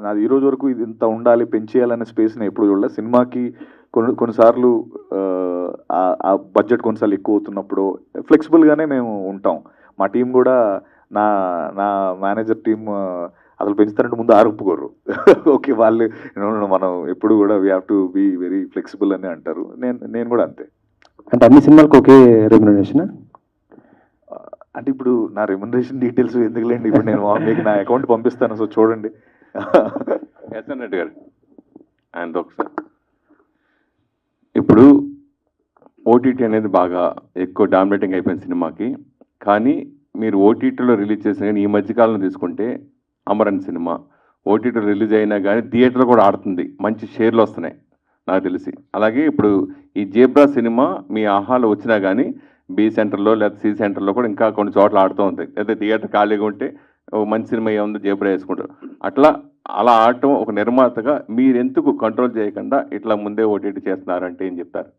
నాది ఈ రోజు వరకు ఇది ఇంత ఉండాలి పెంచేయాలనే స్పేస్ని ఎప్పుడు చూడలేదు. సినిమాకి కొన్నిసార్లు ఆ బడ్జెట్ కొన్నిసార్లు ఎక్కువ అవుతున్నప్పుడు ఫ్లెక్సిబుల్గానే మేము ఉంటాం. మా టీం కూడా నా మేనేజర్ టీం అసలు పెంచుతారంటే ముందు ఆరుపుకోరు. ఓకే వాళ్ళు మనం ఎప్పుడు కూడా we have to be very flexible అని అంటారు. నేను కూడా అంతే. అంటే అన్ని సినిమాలకు ఒకే రెమ్యునరేషన్? అంటే ఇప్పుడు నా రెమ్యునరేషన్ డీటెయిల్స్ ఎందుకులేండి, ఇప్పుడు నేను మీకు నా అకౌంట్ పంపిస్తాను, సో చూడండి. ఎస్ఎన్ రెడ్డి గారు అండ్ ఒకసారి ఇప్పుడు ఓటీటీ అనేది బాగా ఎక్కువ డామినేటింగ్ అయిపోయింది సినిమాకి. కానీ మీరు ఓటీటీలో రిలీజ్ చేసిన కానీ ఈ మధ్యకాలంలో తీసుకుంటే అమరన్ సినిమా ఓటీటీ రిలీజ్ అయినా కానీ థియేటర్లో కూడా ఆడుతుంది, మంచి షేర్లు వస్తున్నాయి నాకు తెలిసి. అలాగే ఇప్పుడు ఈ జీబ్రా సినిమా మీ ఆహాలో వచ్చినా కానీ బి సెంటర్లో లేదా సి సెంటర్లో కూడా ఇంకా కొన్ని చోట్ల ఆడుతూ ఉంది. లేదా థియేటర్ ఖాళీగా ఉంటే మంచి సినిమా ఏముంది జీబ్రా వేసుకుంటారు. అట్లా అలా ఆడటం ఒక నిర్మాతగా మీరెందుకు కంట్రోల్ చేయకుండా ఇట్లా ముందే ఓటీటీ చేస్తున్నారంటే ఏం చెప్తారు?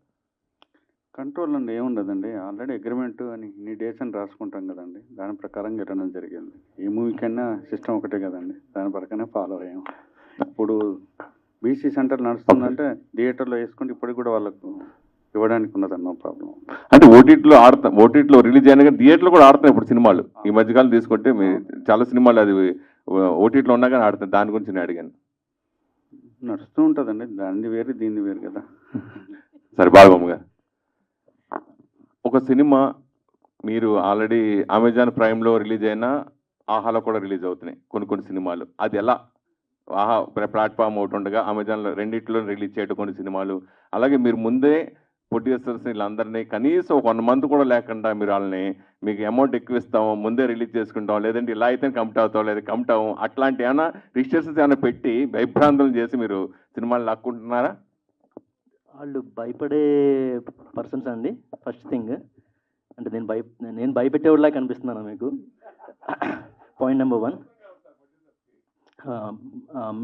కంట్రోల్ అండి ఏముండదండి, ఆల్రెడీ అగ్రిమెంట్ అని ఇన్ని డేస్ అని రాసుకుంటాం కదండి, దాని ప్రకారంగా వెళ్ళడం జరిగింది. ఏ మూవీకైనా సిస్టమ్ ఒకటే కదండి, దాని ప్రకారమే ఫాలో అయ్యాం. ఇప్పుడు బీసీ సెంటర్ నడుస్తుందంటే థియేటర్లో వేసుకుంటే ఇప్పటికి కూడా వాళ్ళకు ఇవ్వడానికి ఉన్నదండి, నో ప్రాబ్లం. అంటే ఓటీటీలో రిలీజ్ అయినా కానీ థియేటర్లో కూడా ఆడుతున్నాయి ఇప్పుడు సినిమాలు. ఈ మధ్యకాలం తీసుకుంటే చాలా సినిమాలు అది ఓటీటీలో ఉన్నా కానీ ఆడుతుంది. దాని గురించి నేను అడిగాను. నడుస్తూ ఉంటుందండి, దాన్ని వేరు దీన్ని వేరు కదా. సరే బాలబాబు గారు, ఒక సినిమా మీరు ఆల్రెడీ అమెజాన్ ప్రైమ్లో రిలీజ్ అయినా ఆహాలో కూడా రిలీజ్ అవుతున్నాయి కొన్ని సినిమాలు. అది ఎలా ఆహా ప్లాట్ఫామ్ ఒకటి ఉండగా అమెజాన్లో రెండింటిలో రిలీజ్ చేయడం కొన్ని సినిమాలు, అలాగే మీరు ముందే ప్రొడ్యూసర్స్ వీళ్ళందరినీ కనీసం ఒక 1 month కూడా లేకుండా మీరు వాళ్ళని మీకు అమౌంట్ ఎక్కువ ఇస్తాము, ముందే రిలీజ్ చేసుకుంటాం, లేదంటే ఇలా అయితే కమిట్ అవుతాం, లేదా కమిట్ అవ్వం, అట్లాంటి ఏమైనా రిస్ట్రిక్షన్స్ ఏమైనా పెట్టి భయభ్రాంతులు చేసి మీరు సినిమాలు లాక్కుంటున్నారా? వాళ్ళు భయపడే పర్సన్స్ అండి. ఫస్ట్ థింగ్ అంటే నేను భయపెట్టేవాళ్ళలా కనిపిస్తున్నాను మీకు. పాయింట్ నెంబర్ 1,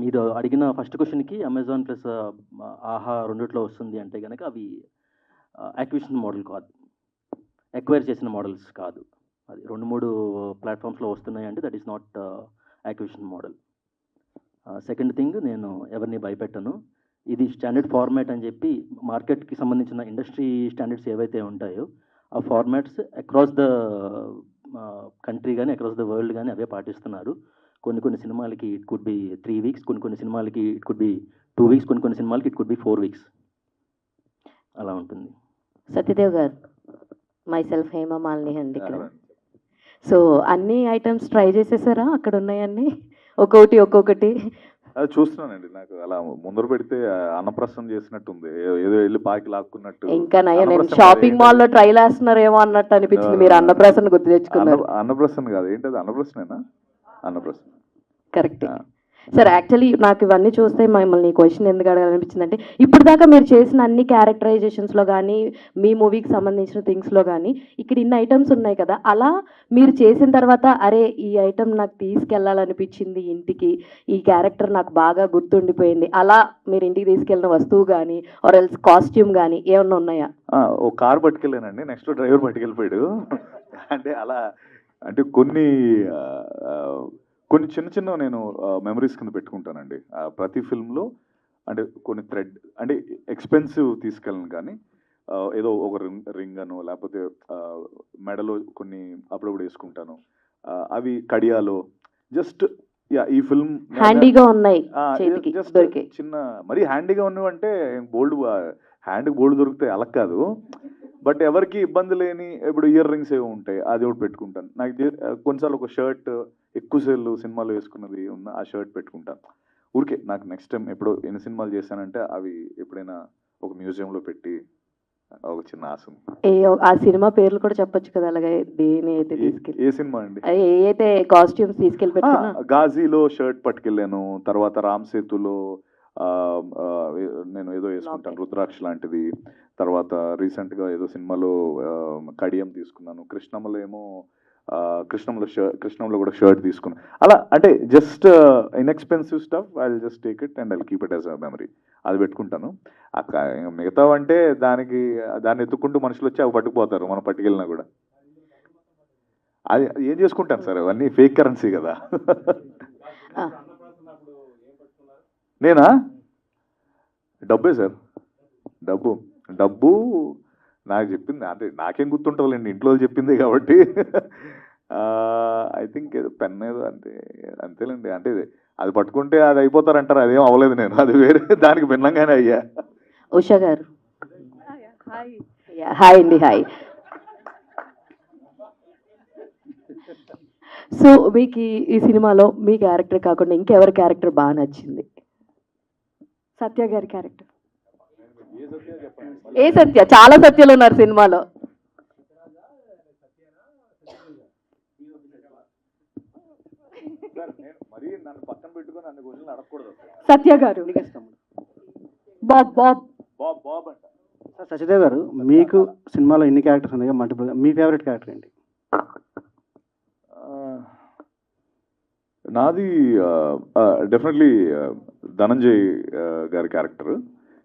మీరు అడిగిన ఫస్ట్ క్వశ్చన్కి అమెజాన్ ప్లస్ ఆహా రెండిట్లో వస్తుంది అంటే కనుక అవి యాక్విజిషన్ మోడల్ కాదు, ఎక్వైర్ చేసిన మోడల్స్ కాదు. అది 2-3 ప్లాట్ఫామ్స్లో వస్తున్నాయి అంటే that is not acquisition model. Second thing, నేను ఎవరిని భయపెట్టను. ఇది స్టాండర్డ్ ఫార్మాట్ అని చెప్పి మార్కెట్కి సంబంధించిన ఇండస్ట్రీ స్టాండర్డ్స్ ఏవైతే ఉంటాయో ఆ ఫార్మాట్స్ అక్రాస్ ద కంట్రీ కానీ అక్రాస్ ద వరల్డ్ కానీ అవే పాటిస్తున్నారు. కొన్ని సినిమాలకి ఇట్ కుడ్ బి 3 weeks, కొన్ని సినిమాలకి ఇట్ కుడ్ బి 2 weeks, కొన్ని సినిమాలకి ఇట్ కుడ్ బి 4 weeks, అలా ఉంటుంది. సత్యదేవ్ గారు, మైసెల్ఫ్ హేమమాలిని అండి ఇక్కడ. సో అన్ని ఐటమ్స్ ట్రై చేసేసారా? అక్కడ ఉన్నాయన్నీ ఒక్కొక్కటి అది చూస్తున్నానండి. నాకు అలా ముందర పెడితే అన్నప్రసన్న చేసినట్టుంది, ఏదో వెళ్ళి పాకి లాక్కున్నట్టు. ఇంకా నయ్య, నేను షాపింగ్ మాల్లో ట్రైల్ వేస్తున్నారేమో అన్నట్టు అనిపించింది. మీరు అన్నప్రసన్న గుర్తు తెచ్చుకున్నారు. అన్నప్రసన్న కాదు, ఏంటది అన్నప్రసన్నేనా? అన్నప్రసన్న కరెక్ట్. సార్ యాక్చువల్లీ నాకు ఇవన్నీ చూస్తే మిమ్మల్ని ఈ క్వశ్చన్ ఎందుకు అడగాలనిపించిందంటే, ఇప్పుడు దాకా మీరు చేసిన అన్ని క్యారెక్టరైజేషన్స్లో కానీ మీ మూవీకి సంబంధించిన థింగ్స్లో కానీ ఇక్కడ ఇన్ని ఐటమ్స్ ఉన్నాయి కదా, అలా మీరు చేసిన తర్వాత అరే ఈ ఐటమ్ నాకు తీసుకెళ్లాలనిపించింది ఇంటికి, ఈ క్యారెక్టర్ నాకు బాగా గుర్తుండిపోయింది, అలా మీరు ఇంటికి తీసుకెళ్ళిన వస్తువు కానీ ఆర్ ఎల్స్ కాస్ట్యూమ్ కానీ ఏమన్నా ఉన్నాయా? ఓ కార్ పట్టుకెళ్ళానండి, నెక్స్ట్ డ్రైవర్ పట్టుకెళ్ళిపోయాడు. అంటే అలా అంటే కొన్ని చిన్న నేను మెమరీస్ కింద పెట్టుకుంటానండి ప్రతి ఫిల్మ్లో. అంటే కొన్ని థ్రెడ్ అంటే ఎక్స్పెన్సివ్ తీసుకెళ్ళను కానీ ఏదో ఒక రింగ్ అనో లేకపోతే మెడలో కొన్ని అప్పుడప్పుడు వేసుకుంటాను. అవి కడియాలో జస్ట్ ఈ ఫిల్మ్ హ్యాండీగా ఉన్నాయి, జస్ట్ చిన్న మరీ హ్యాండీగా ఉన్నవంటే బోల్డ్ దొరికితే అలా కాదు, బట్ ఎవరికి ఇబ్బంది లేని ఇప్పుడు ఇయర్ రింగ్స్ ఏవో ఉంటాయి, అది ఒకటి పెట్టుకుంటాను. నాకు కొన్నిసార్లు ఒక షర్ట్ ఎక్కువసేపు సినిమాలో వేసుకున్నది ఉన్న ఆ షర్ట్ పెట్టుకుంటాను ఊరికే. నాకు నెక్స్ట్ టైం ఎప్పుడో ఎన్ని సినిమాలు చేశానంటే అవి ఎప్పుడైనా ఒక మ్యూజియంలో పెట్టి ఒక చిన్న ఆశ ఉంది. ఆ సినిమా పేర్లు కూడా చెప్పొచ్చు కదా, అలాగే దేని అయితే తీసుకెళ్ళి. ఏ సినిమా అండి? ఏ అయితే కాస్ట్యూమ్స్ తీసుకెళ్ళి పెట్టుకున్నా. గాజీలో షర్ట్ పట్టుకెళ్ళాను, తర్వాత రామ్ సేతులో నేను ఏదో వేసుకుంటాను రుద్రాక్ష లాంటిది, తర్వాత రీసెంట్గా ఏదో సినిమాలో కడియం తీసుకున్నాను, కృష్ణంలో ఏమో కృష్ణంలో కూడా షర్ట్ తీసుకున్నాను. అలా అంటే just inexpensive stuff, I will just take it and I will keep it as a memory. అది పెట్టుకుంటాను. మిగతా అంటే దాన్ని ఎత్తుక్కుంటూ మనుషులు వచ్చి అవి పట్టుకుపోతారు, మనం పట్టుకెళ్ళినా కూడా. అది ఏం చేసుకుంటాను సార్, అవన్నీ ఫేక్ కరెన్సీ కదా. నేనా? డబ్బే సార్, డబ్బు నాకు చెప్పింది అంటే నాకేం గుర్తుంటుందిలేండి, ఇంట్లో చెప్పింది కాబట్టి. ఐ థింక్ ఏదో పెన్ ఏదో అంతేలేండి. అంటే అది పట్టుకుంటే అది అయిపోతారంటారు, అదేం అవ్వలేదు. నేను అది వేరే దానికి భిన్నంగానే అయ్యా. ఉషా గారు హాయ్ అండి. హాయ్. సో మీకు ఈ సినిమాలో మీ క్యారెక్టర్ కాకుండా ఇంకెవరి క్యారెక్టర్ బాగా నచ్చింది? సత్య గారి క్యారెక్టర్. ఏ సత్య? చాలా సత్యాలు ఉన్నారు సినిమాలో. సత్య గారు. సత్యదేవ్ గారు, మీకు సినిమాలో ఎన్ని క్యారెక్టర్స్ ఉన్నాయి మల్టిపుల్, మీ ఫేవరెట్ క్యారెక్టర్ ఏంటి? నాది డెఫినెట్లీ ధనంజయ్ గారి క్యారెక్టర్.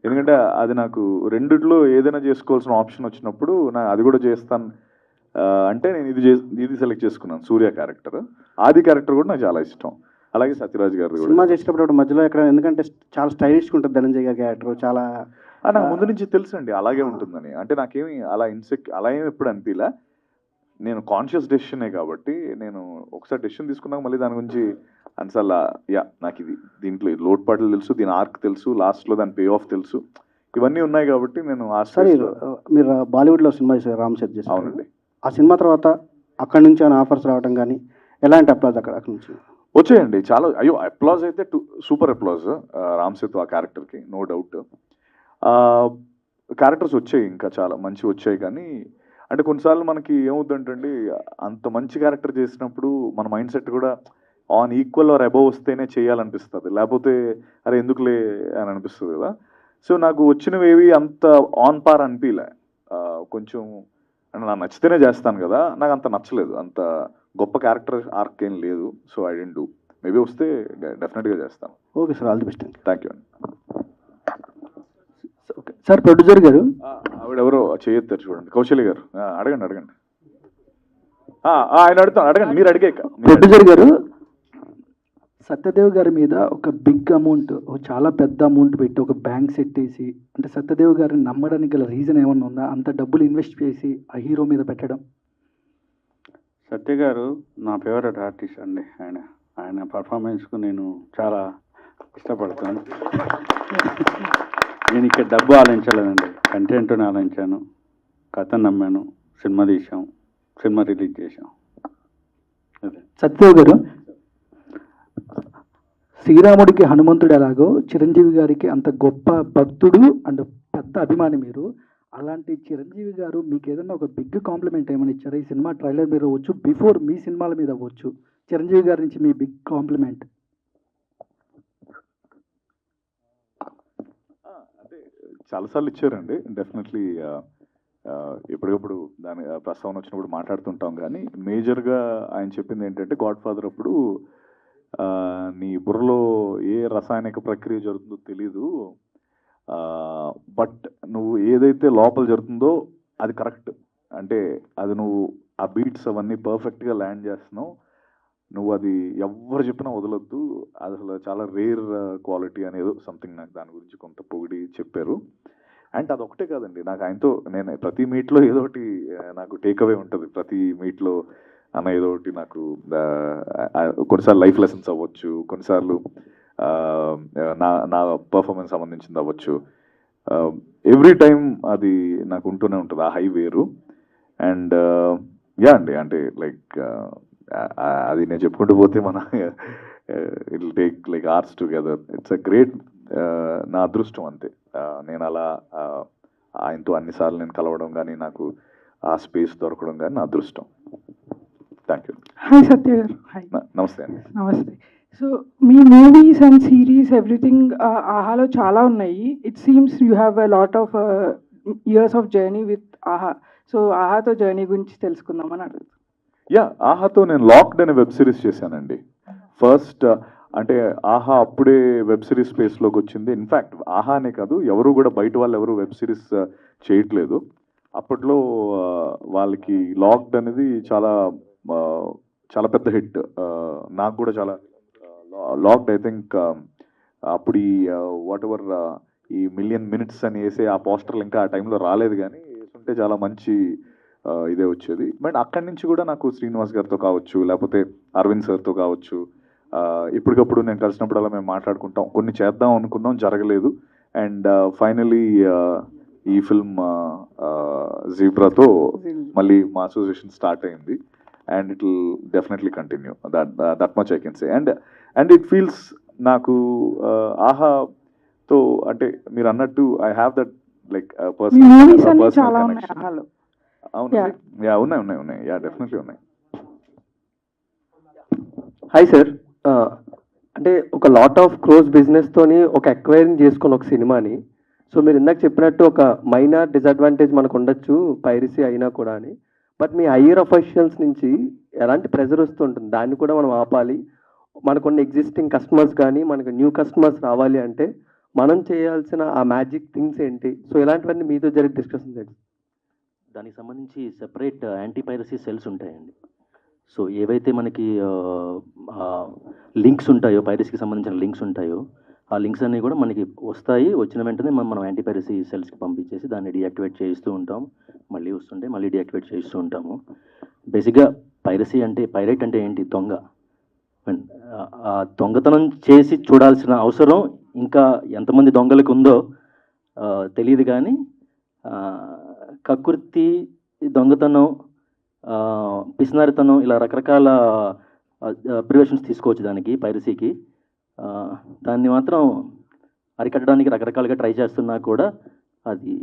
ఎందుకంటే అది నాకు రెండిట్లో ఏదైనా చేసుకోవాల్సిన ఆప్షన్ వచ్చినప్పుడు అది కూడా చేస్తాను అంటే నేను ఇది సెలెక్ట్ చేసుకున్నాను. సూర్య క్యారెక్టర్, ఆది క్యారెక్టర్ కూడా నాకు చాలా ఇష్టం. అలాగే సత్యరాజ్ గారు సినిమా చేసేటప్పుడు మధ్యలో ఎక్కడ, ఎందుకంటే చాలా స్టైలిష్గా ఉంటుంది ధనంజయ్ గారి క్యారెక్టర్, చాలా నాకు ముందు నుంచి తెలుసండి అలాగే ఉంటుందని. అంటే నాకేమి అలా ఏమి ఎప్పుడు అనిపించలే. నేను కాన్షియస్ డెసిషనే కాబట్టి నేను ఒకసారి డెసిషన్ తీసుకున్నాక మళ్ళీ దాని గురించి అన్నిసార్లు నాకు ఇది దీంట్లో లోటుపాట్లు తెలుసు, దీని ఆర్క్ తెలుసు, లాస్ట్లో దాని పే ఆఫ్ తెలుసు, ఇవన్నీ ఉన్నాయి కాబట్టి నేను సరే. మీరు బాలీవుడ్లో సినిమా చేశారు, రామ్ సేతు చేశారు. అవునండి. ఆ సినిమా తర్వాత అక్కడి నుంచి ఏమైనా ఆఫర్స్ రావడం కానీ ఎలాంటి అప్లాజ్ అక్కడ నుంచి వచ్చాయండి? చాలా. అయ్యో, అప్లాజ్ అయితే సూపర్ అప్లాజ్ రామ్ సేతు ఆ క్యారెక్టర్కి, నో డౌట్. క్యారెక్టర్స్ వచ్చాయి, ఇంకా చాలా మంచి వచ్చాయి. కానీ అంటే కొన్నిసార్లు మనకి ఏమవుతుందంటే అంత మంచి క్యారెక్టర్ చేసినప్పుడు మన మైండ్ సెట్ కూడా ఆన్ ఈక్వల్ ఆర్ అబవ్ వస్తేనే చేయాలనిపిస్తుంది, లేకపోతే అరే ఎందుకులే అని అనిపిస్తుంది కదా. సో నాకు వచ్చినవి ఏవి అంత ఆన్ పార్ అనిపించలే. కొంచెం అంటే నాకు నచ్చితేనే చేస్తాను కదా, నాకు అంత నచ్చలేదు, అంత గొప్ప క్యారెక్టర్ ఆర్క్ ఏం లేదు. So I didn't do. Maybe వస్తే డెఫినెట్గా చేస్తాను. Okay sir, all the best. Thank you అండి. సార్ ప్రొడ్యూసర్ గారు, ఆవిడెవరో చేయొత్తారు చూడండి, కౌశల్య గారు. అడగండి ఆయన అడగండి, మీరు అడిగాక. ప్రొడ్యూసర్ గారు, సత్యదేవ్ గారి మీద ఒక బిగ్ అమౌంట్, చాలా పెద్ద అమౌంట్ పెట్టి ఒక బ్యాంక్ సెట్ వేసి, అంటే సత్యదేవ్ గారిని నమ్మడానికి గల రీజన్ ఏమన్నా ఉందా? అంత డబ్బులు ఇన్వెస్ట్ చేసి ఆ హీరో మీద పెట్టడం. సత్య గారు నా ఫేవరెట్ ఆర్టిస్ట్ అండి. ఆయన పర్ఫార్మెన్స్కు నేను చాలా ఇష్టపడతాను. నేను ఇక్కడ డబ్బు ఆలోచించలేదండి, కంటెంట్ని ఆలోచించాను, కథను నమ్మాను, సినిమా తీసాం, సినిమా రిలీజ్ చేసాం. అదే సత్యదేవ్ గారు, శ్రీరాముడికి హనుమంతుడు ఎలాగో చిరంజీవి గారికి అంత గొప్ప భక్తుడు అండ్ పెద్ద అభిమాని మీరు. అలాంటి చిరంజీవి గారు మీకు ఏదైనా ఒక బిగ్ కాంప్లిమెంట్ ఏమైనా ఇచ్చారు? ఈ సినిమా ట్రైలర్ మీద అవ్వచ్చు, బిఫోర్ మీ సినిమాల మీద అవ్వచ్చు, చిరంజీవి గారి నుంచి మీ బిగ్ కాంప్లిమెంట్. అంటే చాలాసార్లు ఇచ్చారండి డెఫినెట్లీ. ఎప్పటికప్పుడు దాని ప్రస్తావన వచ్చినప్పుడు మాట్లాడుతుంటాం. కానీ మేజర్గా ఆయన చెప్పింది ఏంటంటే, గాడ్ ఫాదర్ అప్పుడు నీ బుర్రలో ఏ రసాయనిక ప్రక్రియ జరుగుతుందో తెలీదు, బట్ నువ్వు ఏదైతే లోపల జరుగుతుందో అది కరెక్ట్. అంటే అది నువ్వు ఆ బీట్స్ అవన్నీ పర్ఫెక్ట్గా ల్యాండ్ చేస్తున్నావు, నువ్వు అది ఎవరు చెప్పినా వదలొద్దు, అది అసలు చాలా రేర్ క్వాలిటీ అనేది సంథింగ్ నాకు దాని గురించి కొంత పొగిడి చెప్పారు. అండ్ అదొకటే కాదండి, నాకు ఆయనతో నేను ప్రతి మీట్లో ఏదో ఒకటి నాకు టేక్అవే ఉంటుంది. ప్రతి మీట్లో అన్న ఏదో ఒకటి నాకు కొన్నిసార్లు లైఫ్ లెసన్స్ అవ్వచ్చు, కొన్నిసార్లు నా పర్ఫార్మెన్స్ సంబంధించింది అవ్వచ్చు. ఎవ్రీ టైం అది నాకు ఉంటూనే ఉంటుంది ఆ హై వేరు. అండ్ అండి, అంటే లైక్ అది నేను చెప్పుకుంటూ పోతే మన it will take like hours together. It's a great, నా అదృష్టం అంతే. నేను అలా ఆయనతో అన్నిసార్లు నేను కలవడం కానీ, నాకు ఆ స్పేస్ దొరకడం కానీ నా అదృష్టం. Thank you. హాయ్ సత్య గారు. హాయ్. నమస్తే అండి. నమస్తే. So me movies and series everything ఆహాలో చాలా ఉన్నాయి. It seems you have a lot of years of journey with ఆహా. సో ఆహాతో జర్నీ గురించి తెలుసుకుందామని అడుగుతాను. ఆహాతో నేను లాక్డ్ అనే వెబ్ సిరీస్ చేశానండి. ఫస్ట్ అంటే ఆహా అప్పుడే వెబ్ సిరీస్ స్పేస్లోకి వచ్చింది. ఇన్ఫ్యాక్ట్ ఆహా అనే కాదు, ఎవరు కూడా బయట వాళ్ళు ఎవరు వెబ్ సిరీస్ చేయట్లేదు. అప్పట్లో వాళ్ళకి లాక్డ్ అనేది చాలా చాలా పెద్ద హిట్. నాకు కూడా చాలా లాక్డ్, ఐ థింక్ అప్పుడు ఈ వాట్ ఎవర్ ఈ 1,000,000 minutes అని వేసే ఆ పోస్టర్లు ఇంకా ఆ టైంలో రాలేదు, కానీ వేసుంటే చాలా మంచి ఇదే వచ్చేది. బట్ అక్కడి నుంచి కూడా నాకు శ్రీనివాస్ గారితో కావచ్చు, లేకపోతే అరవింద్ సార్తో కావచ్చు, ఇప్పటికప్పుడు నేను కలిసినప్పుడు అలా మేము మాట్లాడుకుంటాం. కొన్ని చేద్దాం అనుకున్నాం, జరగలేదు. అండ్ ఫైనలీ ఈ ఫిల్మ్ జీబ్రాతో మళ్ళీ మా అసోసియేషన్ స్టార్ట్ అయింది. And it will definitely continue, that much I can say. And it feels నాకు ఆహాతో అంటే మీరు అన్నట్టు I have that like personal connection. అవునండి, ఉన్నాయి. డెఫినెట్లీ ఉన్నాయి. హాయ్ సార్, అంటే ఒక లాట్ ఆఫ్ క్లోజ్ బిజినెస్తోని ఒక ఎక్వైరింగ్ చేసుకుని ఒక సినిమాని, సో మీరు ఇందాక చెప్పినట్టు ఒక మైనర్ డిసడ్వాంటేజ్ మనకు ఉండొచ్చు పైరసీ అయినా కూడా అని, బట్ మీ హయ్యర్ అఫీషియల్స్ నుంచి ఎలాంటి ప్రెజర్ వస్తుంటుంది, దాన్ని కూడా మనం ఆపాలి. మనకున్న ఎగ్జిస్టింగ్ కస్టమర్స్ కానీ మనకు న్యూ కస్టమర్స్ రావాలి అంటే మనం చేయాల్సిన ఆ మ్యాజిక్ థింగ్స్ ఏంటి? సో ఇలాంటివన్నీ మీతో జరిగే డిస్కషన్స్ ఏంటి? దానికి సంబంధించి సెపరేట్ యాంటీ పైరసీ సెల్స్ ఉంటాయండి. సో ఏవైతే మనకి లింక్స్ ఉంటాయో, పైరసీకి సంబంధించిన లింక్స్ ఉంటాయో, ఆ లింక్స్ అన్నీ కూడా మనకి వస్తాయి. వచ్చిన వెంటనే మనం యాంటీ పైరసీ సెల్స్కి పంపించేసి దాన్ని డీయాక్టివేట్ చేస్తూ ఉంటాం. మళ్ళీ వస్తుంటే మళ్ళీ డీయాక్టివేట్ చేస్తూ ఉంటాము. బేసిక్గా పైరసీ అంటే, పైరేట్ అంటే ఏంటి? దొంగ. ఆ దొంగతనం చేసి చూడాల్సిన అవసరం ఇంకా ఎంతమంది దొంగలకు ఉందో తెలియదు, కానీ కక్కుర్తి, దొంగతనం, పిసినారితనం ఇలా రకరకాల ప్రివెషన్స్ తీసుకోవచ్చు దానికి, పైరసీకి. దాన్ని మాత్రం అరికట్టడానికి రకరకాలుగా ట్రై చేస్తున్నా కూడా అది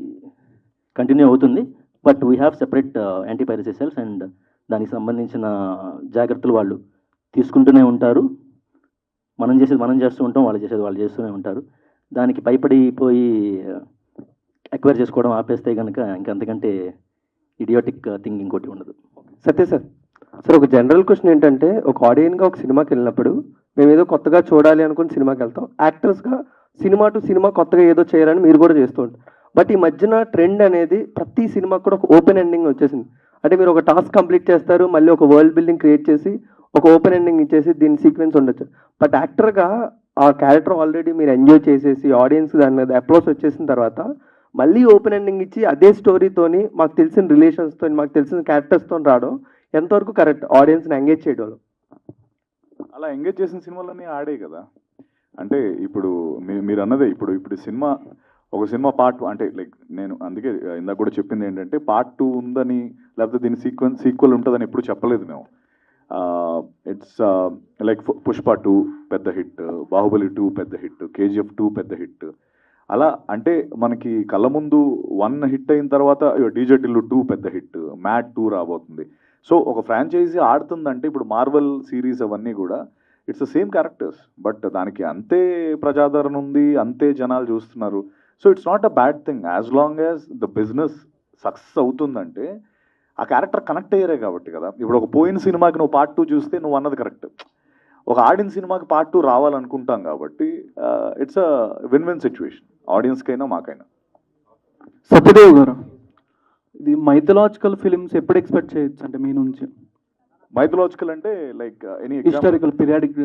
కంటిన్యూ అవుతుంది. But we have separate anti piracy cells and దానికి సంబంధించిన జాగ్రత్తలు వాళ్ళు తీసుకుంటూనే ఉంటారు. మనం చేసేది మనం చేస్తూ ఉంటాం, వాళ్ళు చేసేది వాళ్ళు చేస్తూనే ఉంటారు. దానికి భయపడిపోయి ఎక్వైర్ చేసుకోవడం ఆపేస్తే కనుక ఇంకంతకంటే ఇడియోటిక్ థింగ్ ఇంకోటి ఉండదు. సత్య సార్, ఒక జనరల్ క్వశ్చన్ ఏంటంటే, ఒక ఆడియన్గా ఒక సినిమాకి వెళ్ళినప్పుడు మేము ఏదో కొత్తగా చూడాలి అనుకుని సినిమాకి వెళ్తాం. యాక్టర్స్గా సినిమా టు సినిమా కొత్తగా ఏదో చేయాలని మీరు కూడా చేస్తూ ఉంటారు. బట్ ఈ మధ్యన ట్రెండ్ అనేది ప్రతి సినిమాకి కూడా ఒక ఓపెన్ ఎండింగ్ వచ్చేసింది. అంటే మీరు ఒక టాస్క్ కంప్లీట్ చేస్తారు, మళ్ళీ ఒక వరల్డ్ బిల్డింగ్ క్రియేట్ చేసి ఒక ఓపెన్ ఎండింగ్ ఇచ్చేసి దీని సీక్వెన్స్ ఉండొచ్చు. బట్ యాక్టర్గా ఆ క్యారెక్టర్ ఆల్రెడీ మీరు ఎంజాయ్ చేసేసి ఆడియన్స్ దాని మీద అప్రోచ్ వచ్చేసిన తర్వాత మళ్ళీ ఓపెన్ ఎండింగ్ ఇచ్చి అదే స్టోరీతోని మాకు తెలిసిన రిలేషన్స్తో, మాకు తెలిసిన క్యారెక్టర్స్తో రావడం ఎంతవరకు కరెక్ట్ ఆడియన్స్ని ఎంగేజ్ చేయడం? అలా ఎంగేజ్ చేసిన సినిమాలన్నీ ఆడే కదా. అంటే ఇప్పుడు మీరు అన్నదే, ఇప్పుడు సినిమా, ఒక సినిమా పార్ట్ అంటే లైక్ నేను అందుకే ఇందాక కూడా చెప్పింది ఏంటంటే పార్ట్ 2 ఉందని, లేకపోతే దీని సీక్వెల్ ఉంటుందని ఎప్పుడు చెప్పలేదు మేము. ఇట్స్ లైక్ పుష్ప 2 పెద్ద హిట్, బాహుబలి 2 పెద్ద హిట్, KGF 2 పెద్ద హిట్. అలా అంటే మనకి కళ్ళ ముందు 1 హిట్ అయిన తర్వాత డీజే టిల్లు 2 పెద్ద హిట్, మ్యాడ్ 2 రాబోతుంది. సో ఒక ఫ్రాంచైజీ ఆడుతుందంటే ఇప్పుడు మార్వెల్ సిరీస్ అవన్నీ కూడా it's the same characters, but దానికి అంతే ప్రజాదరణ ఉంది, అంతే జనాలు చూస్తున్నారు. So it's not a bad thing as long as the business success అవుతుందంటే ఆ క్యారెక్టర్ కనెక్ట్ అయ్యారే కాబట్టి కదా. ఇప్పుడు ఒక పోయిన సినిమాకి నువ్వు పార్ట్ 2 చూస్తే నువ్వు అన్నది కరెక్ట్. ఒక ఆడిన సినిమాకి పార్ట్ 2 రావాలనుకుంటాం కాబట్టి it's a win win situation ఆడియన్స్కైనా మాకైనా. సత్యదేవ్ గారు, ఇది మైథలాజికల్ ఫిలిమ్స్ ఎప్పుడు ఎక్స్పెక్ట్ చేయొచ్చు అంటే మీ నుంచి? మైథలాజికల్ అంటే లైక్ ఎనీ హిస్టారికల్ పీరియాడిక్?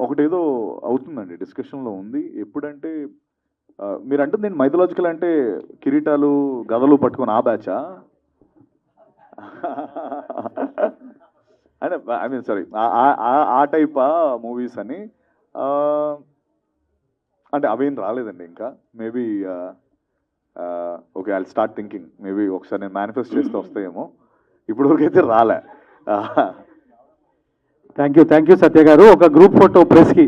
ఒకటేదో అవుతుందండి, డిస్కషన్లో ఉంది. ఎప్పుడంటే మీరు అంటుంది నేను మైథలాజికల్ అంటే కిరీటాలు గదలు పట్టుకొని ఆ బ్యాచా అంటే ఐ మీన్ సారీ ఆ టైపా మూవీస్ అని అంటే అవేం రాలేదండి ఇంకా. Maybe okay, I start thinking. Maybe ఒకసారి నేను మేనిఫెస్ట్ చేస్తే వస్తాయేమో, ఇప్పుడు వరకైతే రాలే. థ్యాంక్ యూ సత్య గారు. ఒక గ్రూప్ ఫోటో ప్రెస్కి